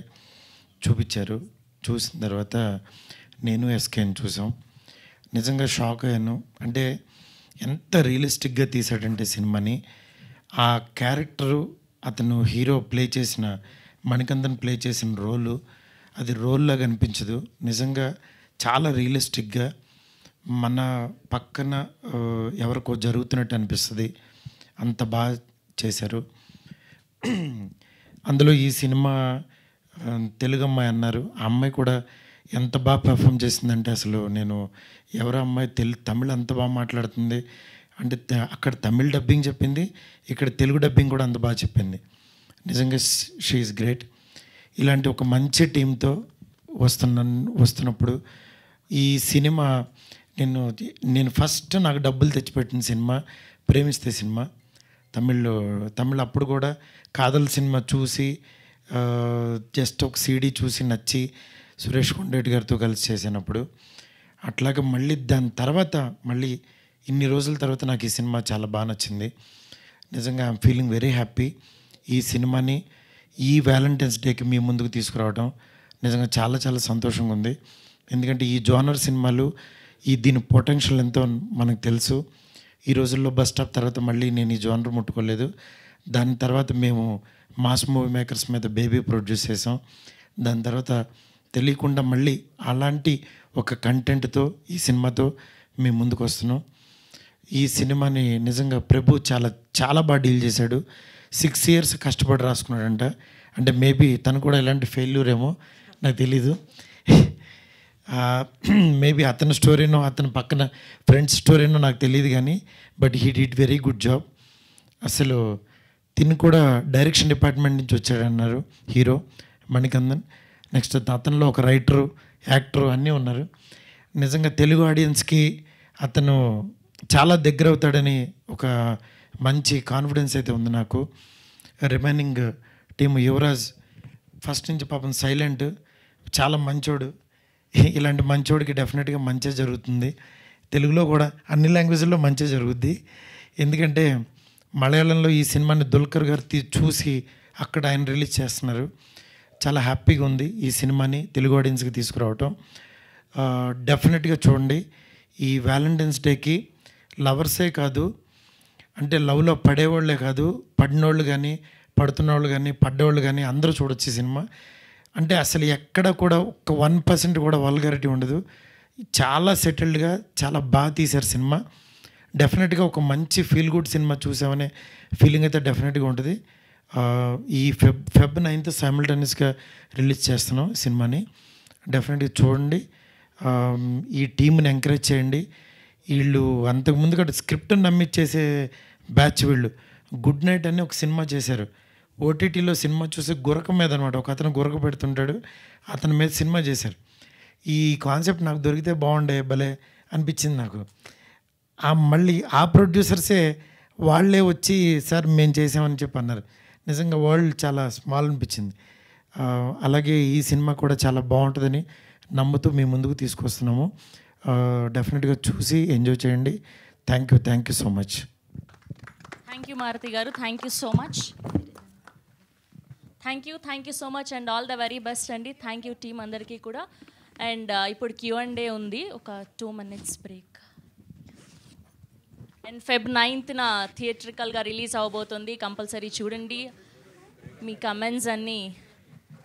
చూపించారు. చూసిన తర్వాత నేను ఎస్కేని చూసాం. నిజంగా షాక్ అయ్యాను. అంటే ఎంత రియలిస్టిక్గా తీసాడంటే సినిమాని. ఆ క్యారెక్టరు అతను హీరో ప్లే చేసిన మణికందన్ ప్లే చేసిన రోలు అది రోల్లాగా అనిపించదు. నిజంగా చాలా రియలిస్టిక్గా మన పక్కన ఎవరికో జరుగుతున్నట్టు అనిపిస్తుంది. అంత బాగా చేశారు. అందులో ఈ సినిమా తెలుగు అమ్మాయి అన్నారు. ఆ అమ్మాయి కూడా ఎంత బాగా పెర్ఫామ్ చేసిందంటే అసలు నేను ఎవరో అమ్మాయి తమిళ్ అంత బాగా మాట్లాడుతుంది అంటే అక్కడ తమిళ్ డబ్బింగ్ చెప్పింది, ఇక్కడ తెలుగు డబ్బింగ్ కూడా అంత బాగా చెప్పింది. నిజంగా షీ ఈజ్ గ్రేట్. ఇలాంటి ఒక మంచి టీంతో వస్తున్నప్పుడు ఈ సినిమా నేను ఫస్ట్ నాకు డబ్బులు తెచ్చిపెట్టిన సినిమా ప్రేమిస్తే సినిమా. తమిళ్ అప్పుడు కూడా కాదల్ సినిమా చూసి జస్ట్ ఒక సీడీ చూసి నచ్చి సురేష్ కొండరెడ్డి గారితో కలిసి చేసినప్పుడు అట్లాగే మళ్ళీ దాని తర్వాత మళ్ళీ ఇన్ని రోజుల తర్వాత నాకు ఈ సినిమా చాలా బాగా నచ్చింది. నిజంగా ఐఎమ్ ఫీలింగ్ వెరీ హ్యాపీ. ఈ సినిమాని ఈ వ్యాలంటైన్స్ డేకి మీ ముందుకు తీసుకురావడం నిజంగా చాలా చాలా సంతోషంగా ఉంది. ఎందుకంటే ఈ జోనర్ సినిమాలు దీని పొటెన్షియల్ ఎంతో మనకు తెలుసు. ఈ రోజుల్లో బస్ స్టాప్ తర్వాత మళ్ళీ నేను ఈ జోనర్ ముట్టుకోలేదు. దాని తర్వాత మేము మాస్ మూవీ మేకర్స్ మీద బేబీ ప్రొడ్యూస్ చేసాం. దాని తర్వాత తెలియకుండా మళ్ళీ అలాంటి ఒక కంటెంట్తో ఈ సినిమాతో మేము ముందుకు వస్తున్నాం. ఈ సినిమాని నిజంగా ప్రభు చాలా చాలా బాగా డీల్ చేశాడు. 6 years కష్టపడి రాసుకున్నాడంట. అంటే మేబీ తను కూడా ఎలాంటి ఫెయిల్యూర్ ఏమో నాకు తెలీదు. మేబీ అతని స్టోరీనో అతని పక్కన ఫ్రెండ్స్ స్టోరీనో నాకు తెలియదు కానీ but he did very good job. అసలు తిని కూడా డైరెక్షన్ డిపార్ట్మెంట్ నుంచి వచ్చాడన్నారు హీరో మణికందన్. నెక్స్ట్ అతనిలో ఒక రైటరు, యాక్టరు అన్నీ ఉన్నారు. నిజంగా తెలుగు ఆడియన్స్కి అతను చాలా దగ్గర అవుతాడని ఒక మంచి కాన్ఫిడెన్స్ అయితే ఉంది నాకు. రిమైనింగ్ టీము యువరాజ్ ఫస్ట్ నుంచి పాపం సైలెంట్, చాలా మంచోడు. ఇలాంటి మంచోడికి డెఫినెట్గా మంచి జరుగుతుంది. తెలుగులో కూడా అన్ని లాంగ్వేజ్లో మంచి జరుగుద్ది. ఎందుకంటే మలయాళంలో ఈ సినిమాని దుల్కర్ గారు చూసి అక్కడ ఆయన రిలీజ్ చేస్తున్నారు. చాలా హ్యాపీగా ఉంది ఈ సినిమాని తెలుగు ఆడియన్స్కి తీసుకురావటం. డెఫినెట్గా చూడండి. ఈ వ్యాలంటైన్స్ డేకి లవర్సే కాదు, అంటే లవ్లో పడేవాళ్ళే కాదు, పడినోళ్ళు కానీ పడుతున్నవాళ్ళు కానీ పడ్డవాళ్ళు కానీ అందరూ చూడొచ్చు ఈ సినిమా. అంటే అసలు ఎక్కడ కూడా ఒక 1% కూడా వల్గారిటీ ఉండదు. చాలా సెటిల్డ్గా చాలా బాగా తీశారు సినిమా. డెఫినెట్గా ఒక మంచి ఫీల్ గుడ్ సినిమా చూసామనే ఫీలింగ్ అయితే డెఫినెట్గా ఉంటుంది. ఈ ఫెబ్ 9th సైమల్టేనియస్గా రిలీజ్ చేస్తున్నాం సినిమాని. డెఫినెట్గా చూడండి. ఈ టీంని ఎంకరేజ్ చేయండి. వీళ్ళు అంతకుముందు కూడా స్క్రిప్ట్ని నమ్మిచ్చేసే బ్యాచ్ వీళ్ళు. గుడ్ నైట్ అని ఒక సినిమా చేశారు. ఓటీటీలో సినిమా చూసి గురక మీద అనమాట, ఒక అతను గురక పెడుతుంటాడు, అతని మీద సినిమా చేశారు. ఈ కాన్సెప్ట్ నాకు దొరికితే బాగుండే భలే అనిపించింది నాకు. మళ్ళీ ఆ ప్రొడ్యూసర్సే వాళ్ళే వచ్చి సార్ మేము చేసామని చెప్పి అన్నారు. నిజంగా వరల్డ్ చాలా స్మాల్ అనిపించింది. అలాగే ఈ సినిమా కూడా చాలా బాగుంటుందని నమ్ముతూ మీ ముందుకు తీసుకొస్తున్నాము. డెఫినెట్గా చూసి ఎంజాయ్ చేయండి. Thank you so much. Thank you Maruthi గారు, thank you so much. Thank you so much and all the very best అండి. థ్యాంక్ యూ టీమ్ అందరికీ కూడా. అండ్ ఇప్పుడు Q&A ఉంది, ఒక 2 minutes బ్రేక్. అండ్ Feb 9th థియేట్రికల్గా రిలీజ్ అవబోతుంది. కంపల్సరీ చూడండి. మీ కమెంట్స్ అన్నీ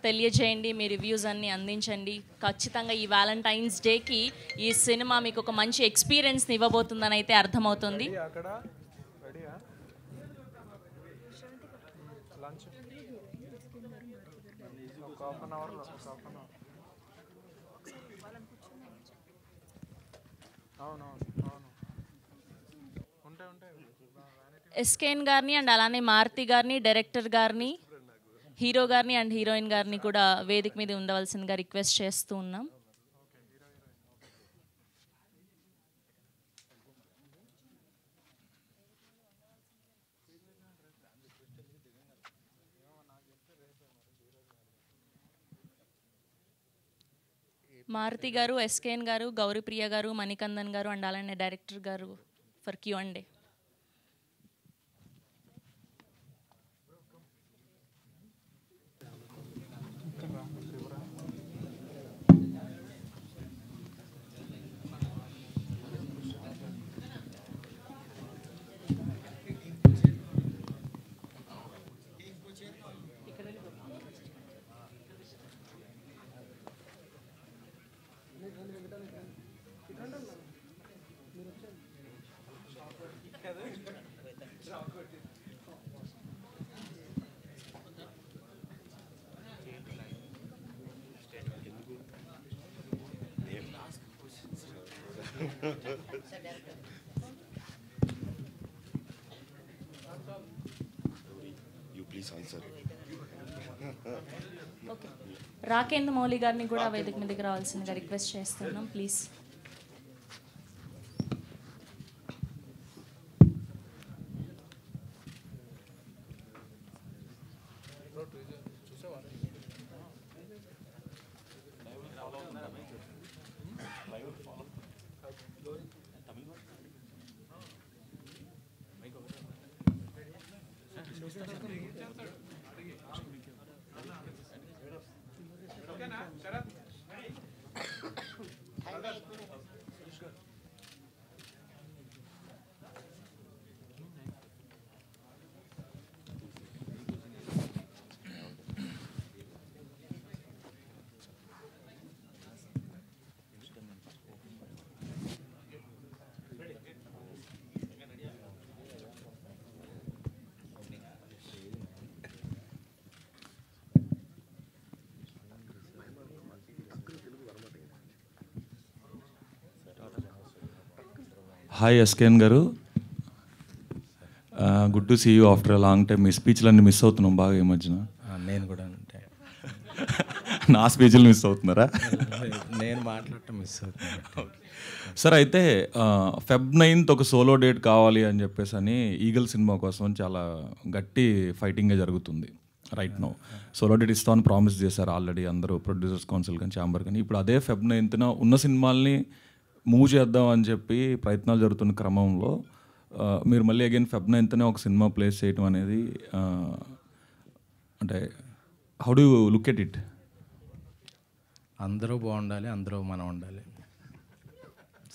తెలియజేయండి, మీ రివ్యూస్ అన్నీ అందించండి. ఖచ్చితంగా ఈ వ్యాలంటైన్స్ డేకి ఈ సినిమా మీకు ఒక మంచి ఎక్స్పీరియన్స్ని ఇవ్వబోతుందని అయితే అర్థమవుతుంది. ఎస్కేఎన్ గారిని అండ్ అలానే మారుతి గారిని, డైరెక్టర్ గారిని, హీరో గారిని అండ్ హీరోయిన్ గారిని కూడా వేదిక మీద ఉండవలసిందిగా రిక్వెస్ట్ చేస్తూ ఉన్నాం. మారుతి గారు, ఎస్కేఎన్ గారు, గౌరీప్రియ గారు, మణికందన్ గారు అండ్ అలానే డైరెక్టర్ గారు for Q&A. You please answer. Okay, Rakendra Mouli గారిని కూడా వేదిక మీదకి రావాల్సిందిగా రిక్వెస్ట్ చేస్తున్నాం ప్లీజ్. హాయ్ ఎస్కేఎన్ గారు, good to see you after a long time. మీ స్పీచ్లన్నీ మిస్ అవుతున్నాం బాగా ఈ మధ్యన. నేను కూడా అంటే నా స్పీచ్లు మిస్ అవుతున్నారా? నేను మాట్లాడటం మిస్ అవుతున్నాను. సార్ అయితే Feb 9th ఒక సోలో డేట్ కావాలి అని చెప్పేసి అని ఈగల్ సినిమా కోసం చాలా గట్టి ఫైటింగే జరుగుతుంది రైట్ నౌ. సోలో డేట్ ఇస్తామని ప్రామిస్ చేశారు ఆల్రెడీ అందరూ, ప్రొడ్యూసర్స్ కౌన్సిల్ కానీ ఛాంబర్ కానీ. ఇప్పుడు అదే Feb 9th ఉన్న సినిమాల్ని మూవ్ చేద్దాం అని చెప్పి ప్రయత్నాలు జరుగుతున్న క్రమంలో మీరు మళ్ళీ అగైన్ Feb 9th ఒక సినిమా ప్లేస్ చేయటం అనేది అంటే how do you look at it? అందరూ బాగుండాలి, అందరూ మనం ఉండాలి.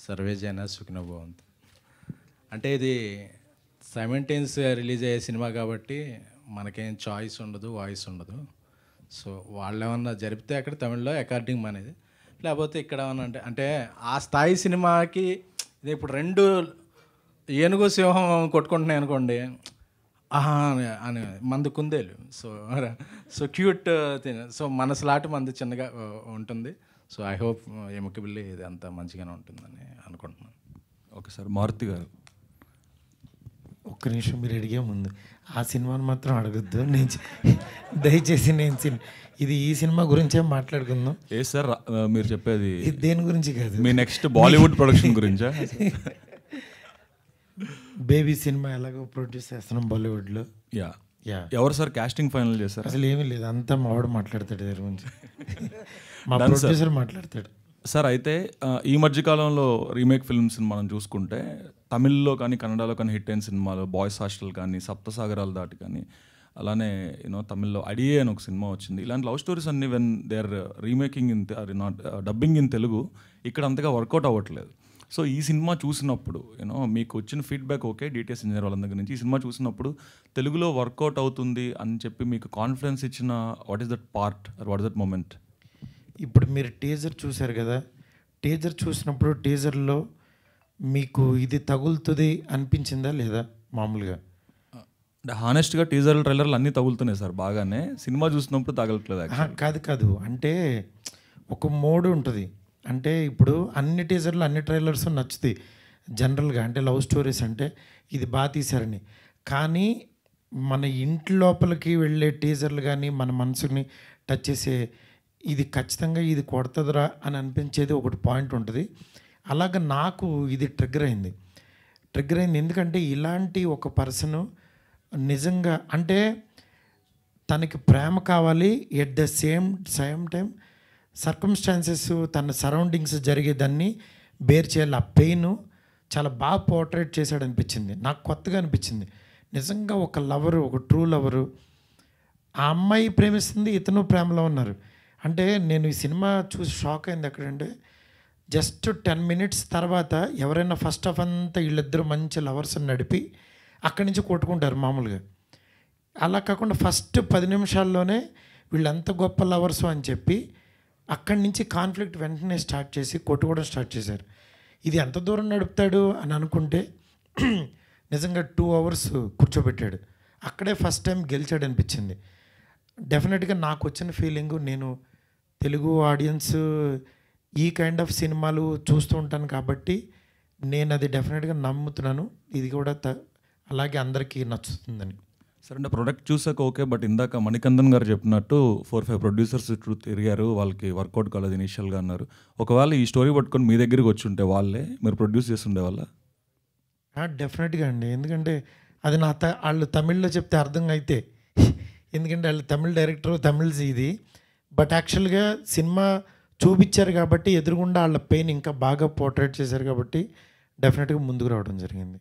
సర్వే జన సుఖినో భవంతు. అంటే ఇది సైమల్టేనియస్గా రిలీజ్ అయ్యే సినిమా కాబట్టి మనకేం చాయిస్ ఉండదు, వాయిస్ ఉండదు. సో వాళ్ళు ఏమన్నా జరిపితే అక్కడ తమిళ్లో అకార్డింగ్ మనది, లేకపోతే ఇక్కడ ఏమన్నా అంటే ఆ స్థాయి సినిమాకి ఇది ఇప్పుడు రెండు ఏనుగు సింహం కొట్టుకుంటున్నాయి అనుకోండి, ఆహా అని మంది కుందేలు. సో క్యూట్ తిన, సో మనసులాంటి మంది చిన్నగా ఉంటుంది. సో ఐ హోప్ ఎముకబిల్లి ఇది అంతా మంచిగానే ఉంటుందని అనుకుంటున్నాను. Okay sir. మారుతి గారు ఒక్క నిమిషం, మీరు అడిగే ముందు ఆ సినిమాని మాత్రం అడగద్దు. దయచేసి ఇది ఈ సినిమా గురించే మాట్లాడుకుందాం. ఏ సార్ మీరు చెప్పేది? దేని గురించి కాదు, మీ నెక్స్ట్ బాలీవుడ్ ప్రొడక్షన్ గురించా? బేబీ సినిమా ఎలాగో ప్రొడ్యూస్ చేస్తున్నాం బాలీవుడ్లో. Yeah yeah. ఎవరు సార్ కాస్టింగ్ ఫైనల్ చేశారు? అసలు ఏమీ లేదు, అంతా మావాడు మాట్లాడతాడు దాని గురించి. మా ప్రొడ్యూసర్ మాట్లాడతాడు సార్. అయితే ఈ మధ్యకాలంలో రీమేక్ ఫిల్మ్స్ మనం చూసుకుంటే తమిళ్లో కానీ కన్నడలో కానీ హిట్ అయిన సినిమాలు బాయ్స్ హాస్టల్ కానీ, సప్తసాగరాలు దాటి కానీ, అలానే యూనో తమిళ్లో అడియే అని ఒక సినిమా వచ్చింది. ఇలాంటి లవ్ స్టోరీస్ అన్ని when they are remaking in not dubbing in Telugu ఇక్కడ అంతగా వర్కౌట్ అవ్వట్లేదు. సో ఈ సినిమా చూసినప్పుడు యూనో మీకు వచ్చిన ఫీడ్బ్యాక్ ఓకే డిటిఎస్ ఇంజనీర్ వాళ్ళ దగ్గర నుంచి, ఈ సినిమా చూసినప్పుడు తెలుగులో వర్కౌట్ అవుతుంది అని చెప్పి మీకు కాన్ఫిడెన్స్ ఇచ్చిన what is that part, what is that moment? ఇప్పుడు మీరు టీజర్ చూశారు కదా, టీజర్ చూసినప్పుడు టీజర్లో మీకు ఇది తగులుతుంది అనిపించిందా లేదా? మామూలుగా హానెస్ట్గా టీజర్ ట్రైలర్లు అన్నీ తగులుతున్నాయి సార్ బాగానే, సినిమా చూసినప్పుడు తగలట్లేదు. కాదు కాదు, అంటే ఒక మోడ్ ఉంటుంది. అంటే ఇప్పుడు అన్ని టీజర్లు అన్ని ట్రైలర్స్ నచ్చుతాయి జనరల్గా, అంటే లవ్ స్టోరీస్ అంటే ఇది బాగా తీశారని. కానీ మన ఇంటి లోపలికి వెళ్ళే టీజర్లు కానీ మన మనసుని టచ్ చేసే ఇది ఖచ్చితంగా ఇది కొడుతుందిరా అని అనిపించేది ఒకటి పాయింట్ ఉంటుంది. అలాగ నాకు ఇది ట్రిగ్గర్ అయింది ఎందుకంటే ఇలాంటి ఒక పర్సను నిజంగా అంటే తనకి ప్రేమ కావాలి, at the same time circumstances తన సరౌండింగ్స్ జరిగేదాన్ని బేర్ చేయాలి. ఆ పెయిన్ చాలా బాగా పోర్ట్రేట్ చేశాడు అనిపించింది. నాకు కొత్తగా అనిపించింది. నిజంగా ఒక లవరు, ఒక ట్రూ లవరు, ఆ అమ్మాయి ప్రేమిస్తుంది, ఇతను ప్రేమలో ఉన్నారు. అంటే నేను ఈ సినిమా చూసి షాక్ అయింది ఎక్కడంటే, జస్ట్ 10 minutes తర్వాత ఎవరైనా ఫస్ట్ హాఫ్ అంతా వీళ్ళిద్దరూ మంచి లవర్స్ నడిపి అక్కడి నుంచి కొట్టుకుంటారు మామూలుగా. అలా కాకుండా ఫస్ట్ 10 నిమిషాల్లోనే వీళ్ళు ఎంత గొప్ప లవర్స్ అని చెప్పి అక్కడి నుంచి కాన్ఫ్లిక్ట్ వెంటనే స్టార్ట్ చేసి కొట్టుకోవడం స్టార్ట్ చేశారు. ఇది ఎంత దూరం నడుపుతాడు అని అనుకుంటే నిజంగా 2 hours కూర్చోబెట్టాడు. అక్కడే ఫస్ట్ టైం గెలిచాడు అనిపించింది. డెఫినెట్గా నాకు వచ్చిన ఫీలింగు, నేను తెలుగు ఆడియన్స్ ఈ కైండ్ ఆఫ్ సినిమాలు చూస్తూ ఉంటాను కాబట్టి నేను అది డెఫినెట్గా నమ్ముతున్నాను. ఇది కూడా అలాగే అందరికీ నచ్చుతుందని. సరే, అంటే ప్రొడక్ట్ చూసాక ఓకే, బట్ ఇందాక మణికందన్ గారు చెప్పినట్టు 4-5 ప్రొడ్యూసర్స్ చుట్టూ తిరిగారు, వాళ్ళకి వర్కౌట్ కాలేదు ఇనీషియల్గా అన్నారు. ఒకవేళ ఈ స్టోరీ పట్టుకొని మీ దగ్గరికి వచ్చి ఉంటే వాళ్ళే మీరు ప్రొడ్యూస్ చేస్తుండే వాళ్ళ? డెఫినెట్గా అండి. ఎందుకంటే అది వాళ్ళు తమిళ్లో చెప్తే అర్థం అయితే, ఎందుకంటే వాళ్ళు తమిళ్ డైరెక్టర్, తమిళ్ ఇది. బట్ యాక్చువల్గా సినిమా చూపించారు కాబట్టి ఎదురుగుండా వాళ్ళ పెయిన్ ఇంకా బాగా పోర్ట్రేట్ చేశారు కాబట్టి డెఫినెట్గా ముందుకు రావడం జరిగింది.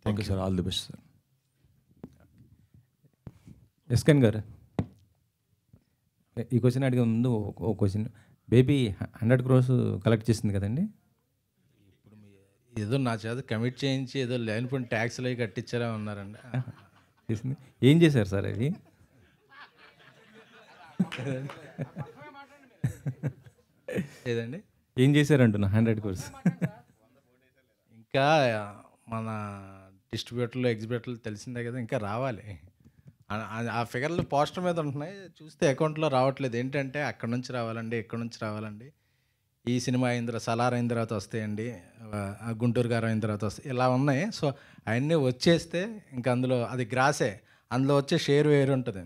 Thank you sir, all the best sir. SKN గారు, ఈ క్వశ్చన్ అడిగే ముందు ఒక క్వశ్చన్. బేబీ 100 crores కలెక్ట్ చేసింది కదండి. ఏదో నా చేత కమిట్ చేయించి ఏదో లేనిపోయిన ట్యాక్స్లు అవి కట్టించారా ఉన్నారండి. చేసింది ఏం చేశారు సార్ అవి? ఏదండి ఏం చేశారంటున్నా 100 crores? ఇంకా మన డిస్ట్రిబ్యూటర్లు, ఎగ్జిబ్యూటర్లు తెలిసిందే కదా, ఇంకా రావాలి. ఆ ఫిగర్లు పోస్టర్ మీద ఉంటున్నాయి, చూస్తే అకౌంట్లో రావట్లేదు. ఏంటంటే అక్కడ నుంచి రావాలండి, ఇక్కడ నుంచి రావాలండి, ఈ సినిమా అయిన తర్వాత సలార్ అయిన తర్వాత వస్తాయండి, గుంటూరు గారు అయిన తర్వాత వస్తాయి, ఇలా ఉన్నాయి. సో అవన్నీ వచ్చేస్తే ఇంకా అందులో అది గ్రాసే, అందులో వచ్చే షేర్ వేరు ఉంటుంది.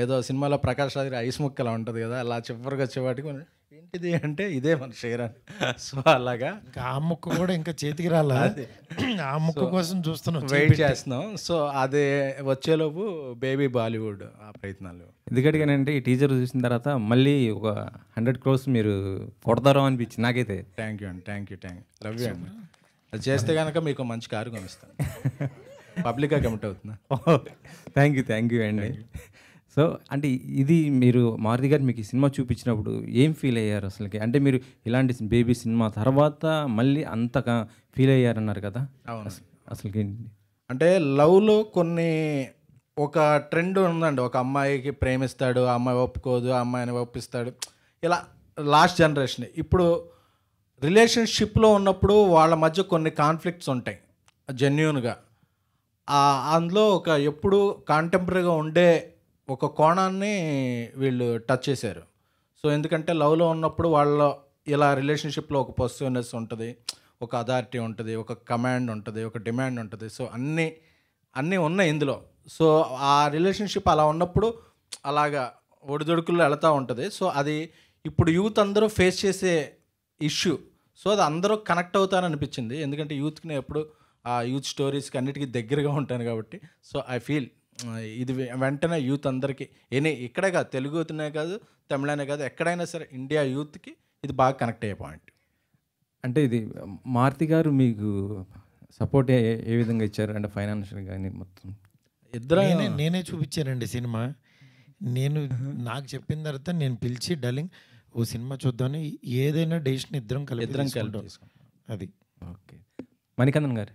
ఏదో సినిమాలో ప్రకాష్ రాజ్ ఐస్ ముక్కలా ఉంటుంది కదా, అలా చివరికి వచ్చేవాటికి ఏంటిది అంటే ఇదే మన షేర్ అని. సో అలాగా ఇంకా ఆ ముక్క కూడా ఇంకా చేతికి రాలా, ఆ ముక్క కోసం చూస్తున్నాం, వెయిట్ చేస్తున్నాం. సో అదే వచ్చేలోపు బేబీ బాలీవుడ్ ఆ ప్రయత్నాలు. ఎందుకంటే ఈ టీజర్ చూసిన తర్వాత మళ్ళీ ఒక 100 crores మీరు కొడతారో అనిపించింది నాకైతే. థ్యాంక్ యూ అండి, థ్యాంక్ యూ లవ్ యూ అండి. అది చేస్తే కనుక మీకు మంచి కారు కొనిస్తాను. పబ్లిక్గా కమిట్ అవుతున్నా. థ్యాంక్ యూ అండి. సో అంటే ఇది మీరు మారుతి గారు మీకు ఈ సినిమా చూపించినప్పుడు ఏం ఫీల్ అయ్యారు అసలుకి? అంటే మీరు ఇలాంటి బేబీ సినిమా తర్వాత మళ్ళీ అంతగా ఫీల్ అయ్యారన్నారు కదా, అసలుకి అంటే లవ్లో కొన్ని ఒక ట్రెండ్ ఉందండి. ఒక అమ్మాయికి ప్రేమిస్తాడు, ఆ అమ్మాయి ఒప్పుకోదు, ఆ అమ్మాయిని ఒప్పిస్తాడు, ఇలా లాస్ట్ జనరేషన్. ఇప్పుడు రిలేషన్షిప్లో ఉన్నప్పుడు వాళ్ళ మధ్య కొన్ని కాన్ఫ్లిక్ట్స్ ఉంటాయి జెన్యూన్గా. అందులో ఒక ఎప్పుడు కాంటెంపరీగా ఉండే ఒక కోణాన్ని వీళ్ళు టచ్ చేశారు. సో ఎందుకంటే లవ్లో ఉన్నప్పుడు వాళ్ళ ఇలా రిలేషన్షిప్లో ఒక పొసిటివ్నెస్ ఉంటుంది, ఒక అథారిటీ ఉంటుంది, ఒక కమాండ్ ఉంటుంది, ఒక డిమాండ్ ఉంటుంది. సో అన్నీ ఉన్నాయి ఇందులో. సో ఆ రిలేషన్షిప్ అలా ఉన్నప్పుడు అలాగా ఒడిదొడుకుల్లో వెళుతూ ఉంటుంది. సో అది ఇప్పుడు యూత్ అందరూ ఫేస్ చేసే ఇష్యూ. సో అది అందరూ కనెక్ట్ అవుతారనిపించింది. ఎందుకంటే యూత్కి ఎప్పుడు ఆ యూత్ స్టోరీస్కి అన్నిటికీ దగ్గరగా ఉంటాను కాబట్టి. సో ఐ ఫీల్ ఇది వెంటనే యూత్ అందరికీ ఇక్కడే కాదు, తెలుగునే కాదు, తమిళనే కాదు, ఎక్కడైనా సరే ఇండియా యూత్కి ఇది బాగా కనెక్ట్ అయ్యే పాయింట్. అంటే ఇది మారుతి గారు మీకు సపోర్ట్ ఏ విధంగా ఇచ్చారు? అంటే ఫైనాన్షియల్ కానీ మొత్తం ఇద్దరు నేనే చూపించానండి సినిమా. నాకు చెప్పిన తర్వాత నేను పిలిచి డార్లింగ్ ఓ సినిమా చూద్దామని ఏదైనా డెసిషన్ ఇద్దరం కలిపి అది. ఓకే. మణికందన్ గారు,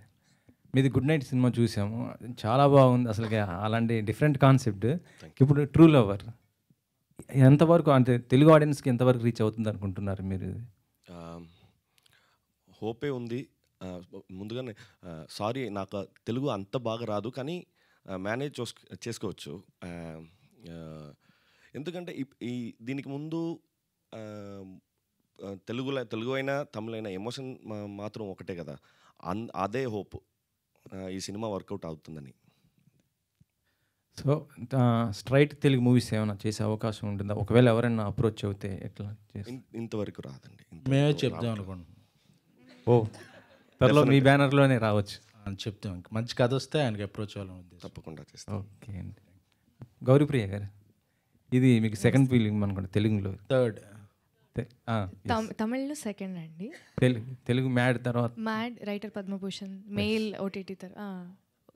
మీది గుడ్ నైట్ సినిమా చూసాము, చాలా బాగుంది అసలుకి. అలాంటి డిఫరెంట్ కాన్సెప్ట్. ఇప్పుడు ట్రూ లవర్ ఎంతవరకు అంటే తెలుగు ఆడియన్స్కి ఎంతవరకు రీచ్ అవుతుంది అనుకుంటున్నారు మీరు? హోపే ఉంది. ముందుగానే సారీ, నాకు తెలుగు అంత బాగా రాదు, కానీ మేనేజ్ చేసుకోవచ్చు. ఎందుకంటే దీనికి ముందు తెలుగు అయినా తమిళ అయినా ఎమోషన్ మాత్రం ఒకటే కదా. అదే హోప్ ఈ సినిమా వర్కౌట్ అవుతుందని. సో స్ట్రైట్ తెలుగు మూవీస్ ఏమైనా చేసే అవకాశం ఉంటుందా? ఒకవేళ ఎవరైనా అప్రోచ్ అవుతే ఎట్లా? ఇంతవరకు రాదండి. మేమే చెప్దాం అనుకుంటున్నాం. ఓ త్వరలో మీ బ్యానర్లోనే రావచ్చు అని చెప్తాం. మంచి కథ వస్తే ఆయనకి అప్రోచ్ అవ్వాలని తప్పకుండా చేస్తాం. ఓకే అండి. గౌరీప్రియ గారు, ఇది మీకు సెకండ్ ఫీలింగ్ అనుకోండి తెలుగులో? తమిళ్లో సెకండ్ అండి. తెలుగు మ్యాడ్ తర్వాత mad, writer Padma Bhushan, mail OTT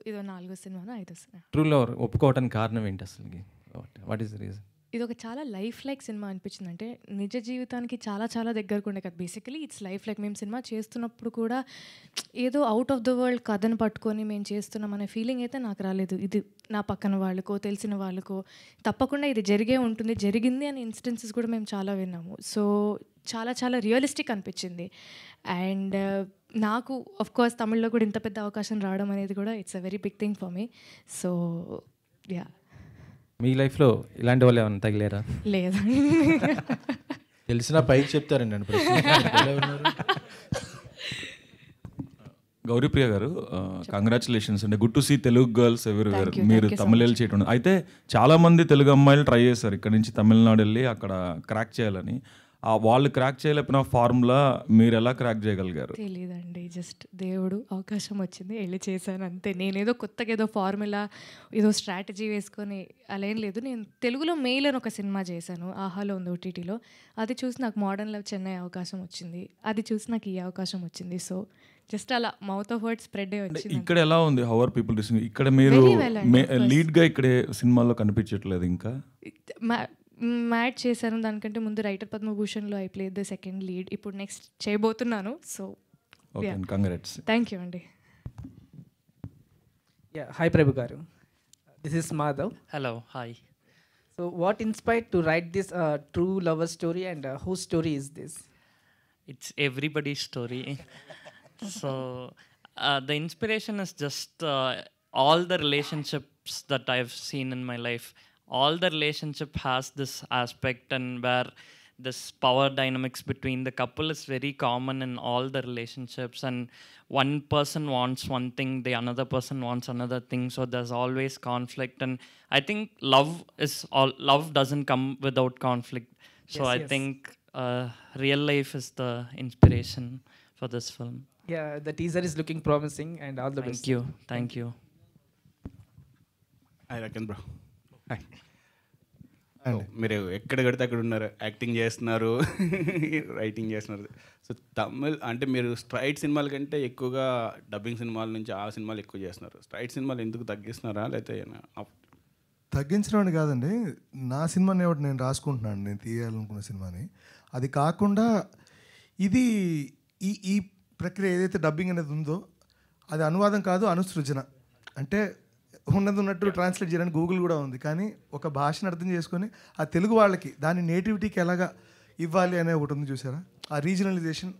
ఇదో 4వ సినిమానా 5వ సినిమా. ట్రూ లవర్ ఒప్పుకోవడానికి కారణం ఏంటి అసలుకి? What is the reason? ఇది ఒక చాలా లైఫ్ లైక్ సినిమా అనిపించింది. అంటే నిజ జీవితానికి చాలా చాలా దగ్గరకు ఉండే కదా. Basically it's life like. మేము సినిమా చేస్తున్నప్పుడు కూడా ఏదో అవుట్ ఆఫ్ ద వరల్డ్ కథను పట్టుకొని మేము చేస్తున్నాం అనే ఫీలింగ్ అయితే నాకు రాలేదు. ఇది నా పక్కన వాళ్ళకో తెలిసిన వాళ్ళకో తప్పకుండా ఇది జరిగే ఉంటుంది, జరిగింది అనే ఇన్స్టెన్సెస్ కూడా మేము చాలా విన్నాము. సో చాలా చాలా రియలిస్టిక్ అనిపించింది. అండ్ నాకు ఆఫ్ కోర్స్ తమిళ్లో కూడా ఇంత పెద్ద అవకాశం రావడం అనేది కూడా it's a very big thing for me. So ya. మీ లైఫ్లో ఇలాంటి వాళ్ళు ఏమైనా తగిలేరా? లేదా తెలిసిన పైకి చెప్తారండి నన్ను గౌరీప్రియ గారు, కంగ్రాచులేషన్స్ అండి. Good to see Telugu girls everywhere. మీరు తమిళ వెళ్ళి చేయడం అయితే చాలా మంది తెలుగు అమ్మాయిలు ట్రై చేశారు ఇక్కడ నుంచి తమిళనాడు వెళ్ళి అక్కడ క్రాక్ చేయాలని. వాళ్ళు క్రాక్ చేయలేకపోయిన ఫార్ములా మీరు ఎలా క్రాక్ చేయగలిగారు? తెలియదండి, జస్ట్ దేవుడు అవకాశం వచ్చింది వెళ్ళి చేశాను అంతే. నేనేదో కొత్తగా ఏదో ఫార్ములా ఏదో స్ట్రాటజీ వేసుకొని అలా ఏం లేదు. నేను తెలుగులో మెయిల్ అని ఒక సినిమా చేశాను, ఆహాలో ఉంది ఓటీటీలో. అది చూసి నాకు మోడర్న్ లవ్ చెన్నై అవకాశం వచ్చింది, అది చూసి నాకు ఈ అవకాశం వచ్చింది. సో జస్ట్ అలా మౌత్ ఆఫ్ వర్డ్ స్ప్రెడ్ అయ్యి వచ్చింది. ఇక్కడ ఎలా ఉంది? How are people receiving? ఇక్కడ మీరు లీడ్గా ఇక్కడే సినిమాలో కనిపించట్లేదు ఇంకా. మ్యాడ్ చేశాను, దానికంటే ముందు రైటర్ పద్మభూషణ్లో I played the second lead. ఇప్పుడు నెక్స్ట్ చేయబోతున్నాను. So congrats. థ్యాంక్ యూ అండి. హాయ్ ప్రభు గారు, this is Madhav. Hello, hi. So what inspired to write this true lover story and whose story is this? It's everybody's story. So the inspiration is just all the relationships that I've seen in my life. All the relationship has this aspect, and where this power dynamics between the couple is very common in all the relationships, and one person wants one thing, the another person wants another thing, so there's always conflict. And I think love doesn't come without conflict. So I think real life is the inspiration for this film. Yeah, the teaser is looking promising and all the best. Thank you. I reckon bro. Hi. మీరు ఎక్కడ కడితే అక్కడ ఉన్నారు, acting చేస్తున్నారు, writing చేస్తున్నారు. So Tamil అంటే మీరు straight సినిమాల కంటే ఎక్కువగా డబ్బింగ్ సినిమాల నుంచి ఆ సినిమాలు ఎక్కువ చేస్తున్నారు. స్ట్రైట్ సినిమాలు ఎందుకు తగ్గిస్తున్నారా? లేకపోతే తగ్గించడం అని కాదండి, నా సినిమాని ఒకటి నేను రాసుకుంటున్నాను, నేను తీయాలనుకున్న సినిమాని. అది కాకుండా ఇది ఈ ప్రక్రియ ఏదైతే డబ్బింగ్ అనేది ఉందో అది అనువాదం కాదు, అనుసృజన. అంటే ఉన్నది ఉన్నట్టు ట్రాన్స్లేట్ చేయడానికి గూగుల్ కూడా ఉంది, కానీ ఒక భాషను అర్థం చేసుకొని ఆ తెలుగు వాళ్ళకి దాని నేటివిటీకి ఎలాగా ఇవ్వాలి అనే ఒకటి ఉంది చూసారా. ఆ రీజనలైజేషన్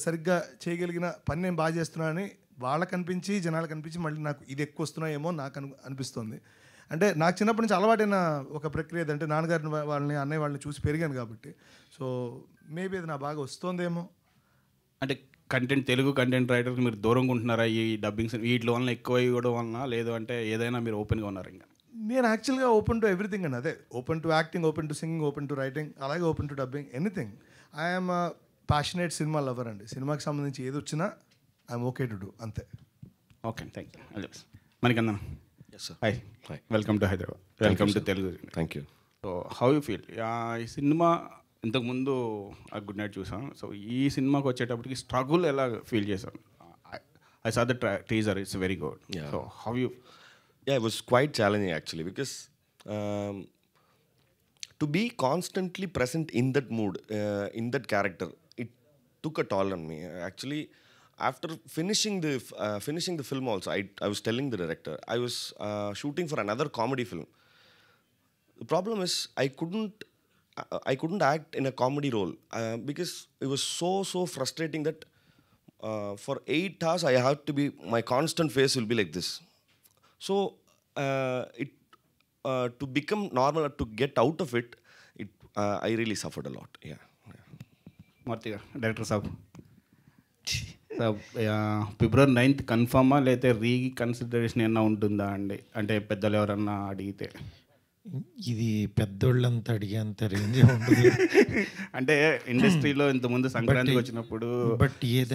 సరిగ్గా చేయగలిగిన పని నేను బాగా చేస్తున్నానని వాళ్ళకి అనిపించి జనాలకు అనిపించి మళ్ళీ నాకు ఇది ఎక్కువ వస్తున్నాయేమో నాకు అనిపిస్తుంది. అంటే నాకు చిన్నప్పటి నుంచి అలవాటైన ఒక ప్రక్రియ అంటే నాన్నగారిని వాళ్ళని అన్నయ్య వాళ్ళని చూసి పెరిగాను కాబట్టి. సో మేబీ అది నా బాగా వస్తుందేమో. అంటే కంటెంట్ తెలుగు కంటెంట్ రైటర్కి మీరు దూరంగా ఉంటున్నారా ఈ డబ్బింగ్ వీటి వలన ఎక్కువ ఇవ్వడం వలన, లేదు అంటే ఏదైనా మీరు ఓపెన్గా ఉన్నారు? ఇంకా నేను యాక్చువల్గా ఓపెన్ టు ఎవ్రీథింగ్ అండి. అదే open to acting, open to singing, open to writing, అలాగే open to dubbing, anything. I'm passionate cinema lover అండి. సినిమాకి సంబంధించి ఏది వచ్చినా ఐఎమ్ ఓకే టు డూ, అంతే. Okay, thank you. మనకన్నా hi, welcome to Hyderabad, welcome to Telugu. Thank you. So how you feel? ఈ సినిమా ఇంతకుముందు ఆ గుడ్ నైట్ చూసాం. సో ఈ సినిమాకి వచ్చేటప్పటికి స్ట్రగుల్ ఎలా ఫీల్ చేశాను? I saw the teaser, it's very good. So how you? Yeah, it was quite challenging actually, because to be constantly present in that mood, in that character, it took a toll on me. Actually, after finishing the film also, I was telling the director, I was shooting for another comedy film. The problem is I couldn't act in a comedy role because it was so frustrating that for 8 hours I had to be, my constant face will be like this. So to become normal, to get out of it, I really suffered a lot. Yeah. Marthi director sahab, February 9th కన్ఫర్మా లేతే reconsideration ఏమన్నా ఉంటుందా అండి? అంటే పెద్దలు ఎవరన్నా అడిగితే. ఇది పెద్దోళ్ళంతా అడిగేంత range ఉంటుంది. అంటే ఇండస్ట్రీలో ఇంతకుముందు సంక్రాంతికి వచ్చినప్పుడు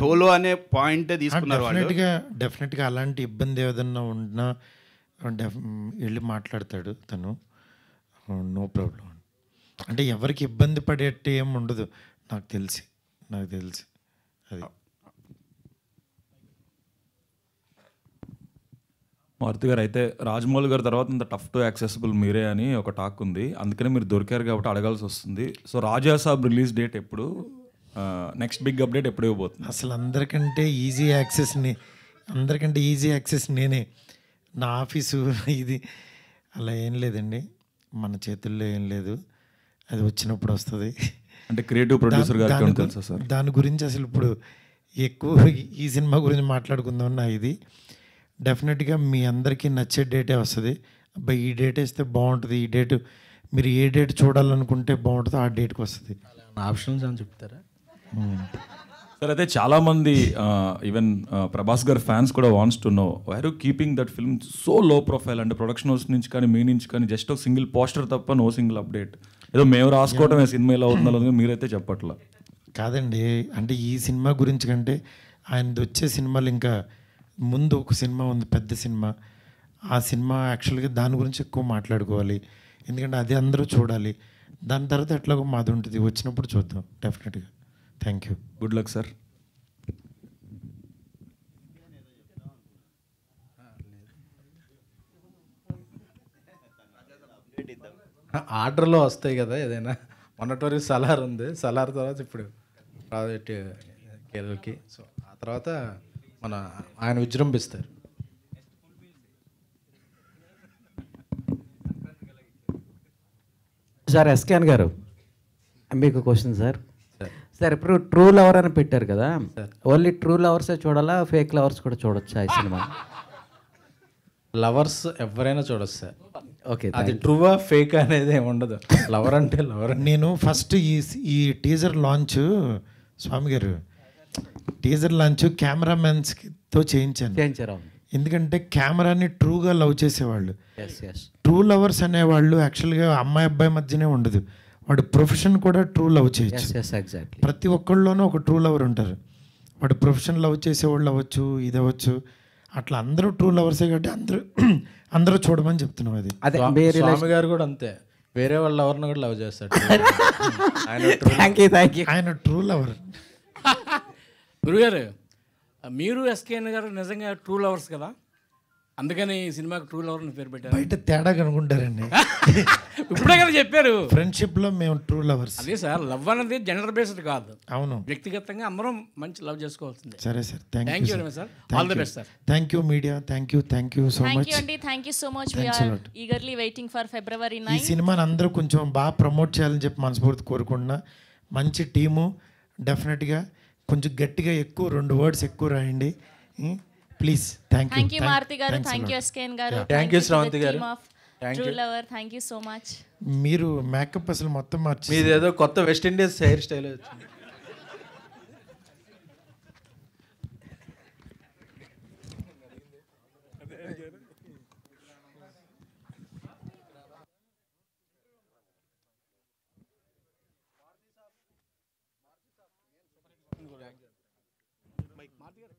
సోలో అనే పాయింటే తీసుకున్నారు వాళ్ళు. డెఫినెట్గా అలాంటి ఇబ్బంది ఏదన్నా ఉన్నా వెళ్ళి మాట్లాడతాడు తను, నో ప్రాబ్లం. అంటే ఎవరికి ఇబ్బంది పడేట్టు ఏం ఉండదు నాకు తెలిసి అది. మారుతి గారు, అయితే రాజమౌళి గారి తర్వాత ఇంత టఫ్ టు యాక్సెసిబుల్ మీరే అని ఒక టాక్ ఉంది, అందుకనే మీరు దొరికారు కాబట్టి అడగాల్సి వస్తుంది. సో రాజా సాబ్ రిలీజ్ డేట్ ఎప్పుడు, నెక్స్ట్ బిగ్ అప్డేట్ ఎప్పుడు ఇవ్వబోతుంది? అసలు అందరికంటే ఈజీ యాక్సెస్ నేనే. నా ఆఫీసు ఇది అలా ఏం లేదండి, మన చేతుల్లో ఏం లేదు, అది వచ్చినప్పుడు వస్తుంది. అంటే క్రియేటివ్ ప్రొడ్యూసర్ గారికి తెలుసా సార్? దాని గురించి అసలు ఇప్పుడు ఎక్కువ ఈ సినిమా గురించి మాట్లాడుకుందాం నా ఇది. డెఫినెట్గా మీ అందరికీ నచ్చే డేటే వస్తుంది. అబ్బాయి ఈ డేట్ వేస్తే బాగుంటుంది, ఈ డేట్ మీరు ఏ డేట్ చూడాలనుకుంటే బాగుంటుందో ఆ డేట్కి వస్తుంది. ఆప్షన్స్ అని చెప్తారా సార్? అయితే చాలామంది ఈవెన్ ప్రభాస్ గారి ఫ్యాన్స్ కూడా wants to know why are you keeping that film so low profile? అంటే ప్రొడక్షన్ హౌస్ నుంచి కానీ మీ నుంచి కానీ జస్ట్ ఒక సింగిల్ పోస్టర్ తప్ప నో సింగిల్ అప్డేట్. ఏదో మేము రాసుకోవడమే సినిమా ఎలా అవుతుందో మీరైతే చెప్పట్లా. కాదండి, అంటే ఈ సినిమా గురించి కంటే ఆయనది వచ్చే సినిమాలు ఇంకా ముందు ఒక సినిమా ఉంది, పెద్ద సినిమా. ఆ సినిమా యాక్చువల్గా దాని గురించి ఎక్కువ మాట్లాడుకోవాలి, ఎందుకంటే అది అందరూ చూడాలి. దాని తర్వాత ఎట్లాగో మాది ఉంటుంది, వచ్చినప్పుడు చూద్దాం డెఫినెట్గా. Thank you, good luck sir. ఆర్డర్లో వస్తాయి కదా ఏదైనా. మొన్నటి వరకు సలార్ ఉంది, సలార్ తర్వాత ఇప్పుడు ప్రాజెక్ట్ కేరళకి. సో ఆ తర్వాత ఆయన విజృంభిస్తారు. సార్ ఎస్కేన్ గారు, మీకు క్వశ్చన్ సార్. సార్ ఇప్పుడు ట్రూ లవర్ అని పెట్టారు కదా, ఓన్లీ ట్రూ లవర్సే చూడాలా, ఫేక్ లవర్స్ కూడా చూడొచ్చా ఈ సినిమా? లవర్స్ ఎవరైనా చూడొచ్చు సార్. ఓకే, అది ట్రూవా ఫేక్ అనేది ఏమి ఉండదు. లవర్ అంటే లవర్. నేను ఫస్ట్ ఈ టీజర్ లాంచ్, స్వామి గారు, టీజర్ లాంచ్ కెమెరామెన్స్తో చేయించాను. ఎందుకంటే కెమెరాని ట్రూగా లవ్ చేసేవాళ్ళు, ట్రూ లవర్స్ అనేవాళ్ళు యాక్చువల్గా అమ్మాయి అబ్బాయి మధ్యనే ఉండదు, వాడు ప్రొఫెషన్ కూడా ట్రూ లవ్ చేయొచ్చు. ప్రతి ఒక్కళ్ళలోనూ ఒక ట్రూ లవర్ ఉంటారు. వాడు ప్రొఫెషన్ లవ్ చేసేవాళ్ళు అవ్వచ్చు, ఇది అవ్వచ్చు, అట్లా అందరూ ట్రూ లవర్సే కాబట్టి అందరూ చూడమని చెప్తున్నాం. అది స్వామి గారు కూడా అంతే, వేరే వాళ్ళ లవర్ని కూడా లవ్ చేస్తాడు. ఆయన ట్రూ లవర్. గురుగారు, మీరు ఎస్కేఎన్ గారు నిజంగా ట్రూ లవర్స్ కదా, అందుకని ఈ సినిమాకి ట్రూ లవర్ అని పేరు పెట్టారు. బయట తేడా కనుకుంటారండి. ఇప్పుడే కదా చెప్పారు, ఫ్రెండ్షిప్లో మేము ట్రూ లవర్స్. అదే సార్, లవ్ అనేది జెండర్ బేస్డ్ కాదు. అవును, వ్యక్తిగతంగా అందరం మంచి లవ్ చేసుకోవాల్సిందే. సరే sir, thank you very much sir. All the best sir. Thank you media, thank you so much. Thank you అండి, thank you so much. We are eagerly waiting for February 9. ఈ సినిమాని అందరూ కొంచెం బాగా ప్రమోట్ చేయాలని చెప్పి మనస్ఫూర్తి కోరుకుంటున్నా. మంచి టీము, డెఫినెట్గా కొంచెం గట్టిగా ఎక్కువ 2 words ఎక్కువ రాయండి ప్లీజ్. థ్యాంక్ యూ మారుతి గారు, థ్యాంక్ యూ ఎస్కేఎన్ గారు, థ్యాంక్ యూ శ్రావంతి గారు, true lover, thank you so much. మీరు మేకప్ అసలు మొత్తం మార్చి, మీది ఏదో కొత్త వెస్ట్ ఇండీస్ హెయిర్ స్టైల్ వచ్చింది. Marty garu.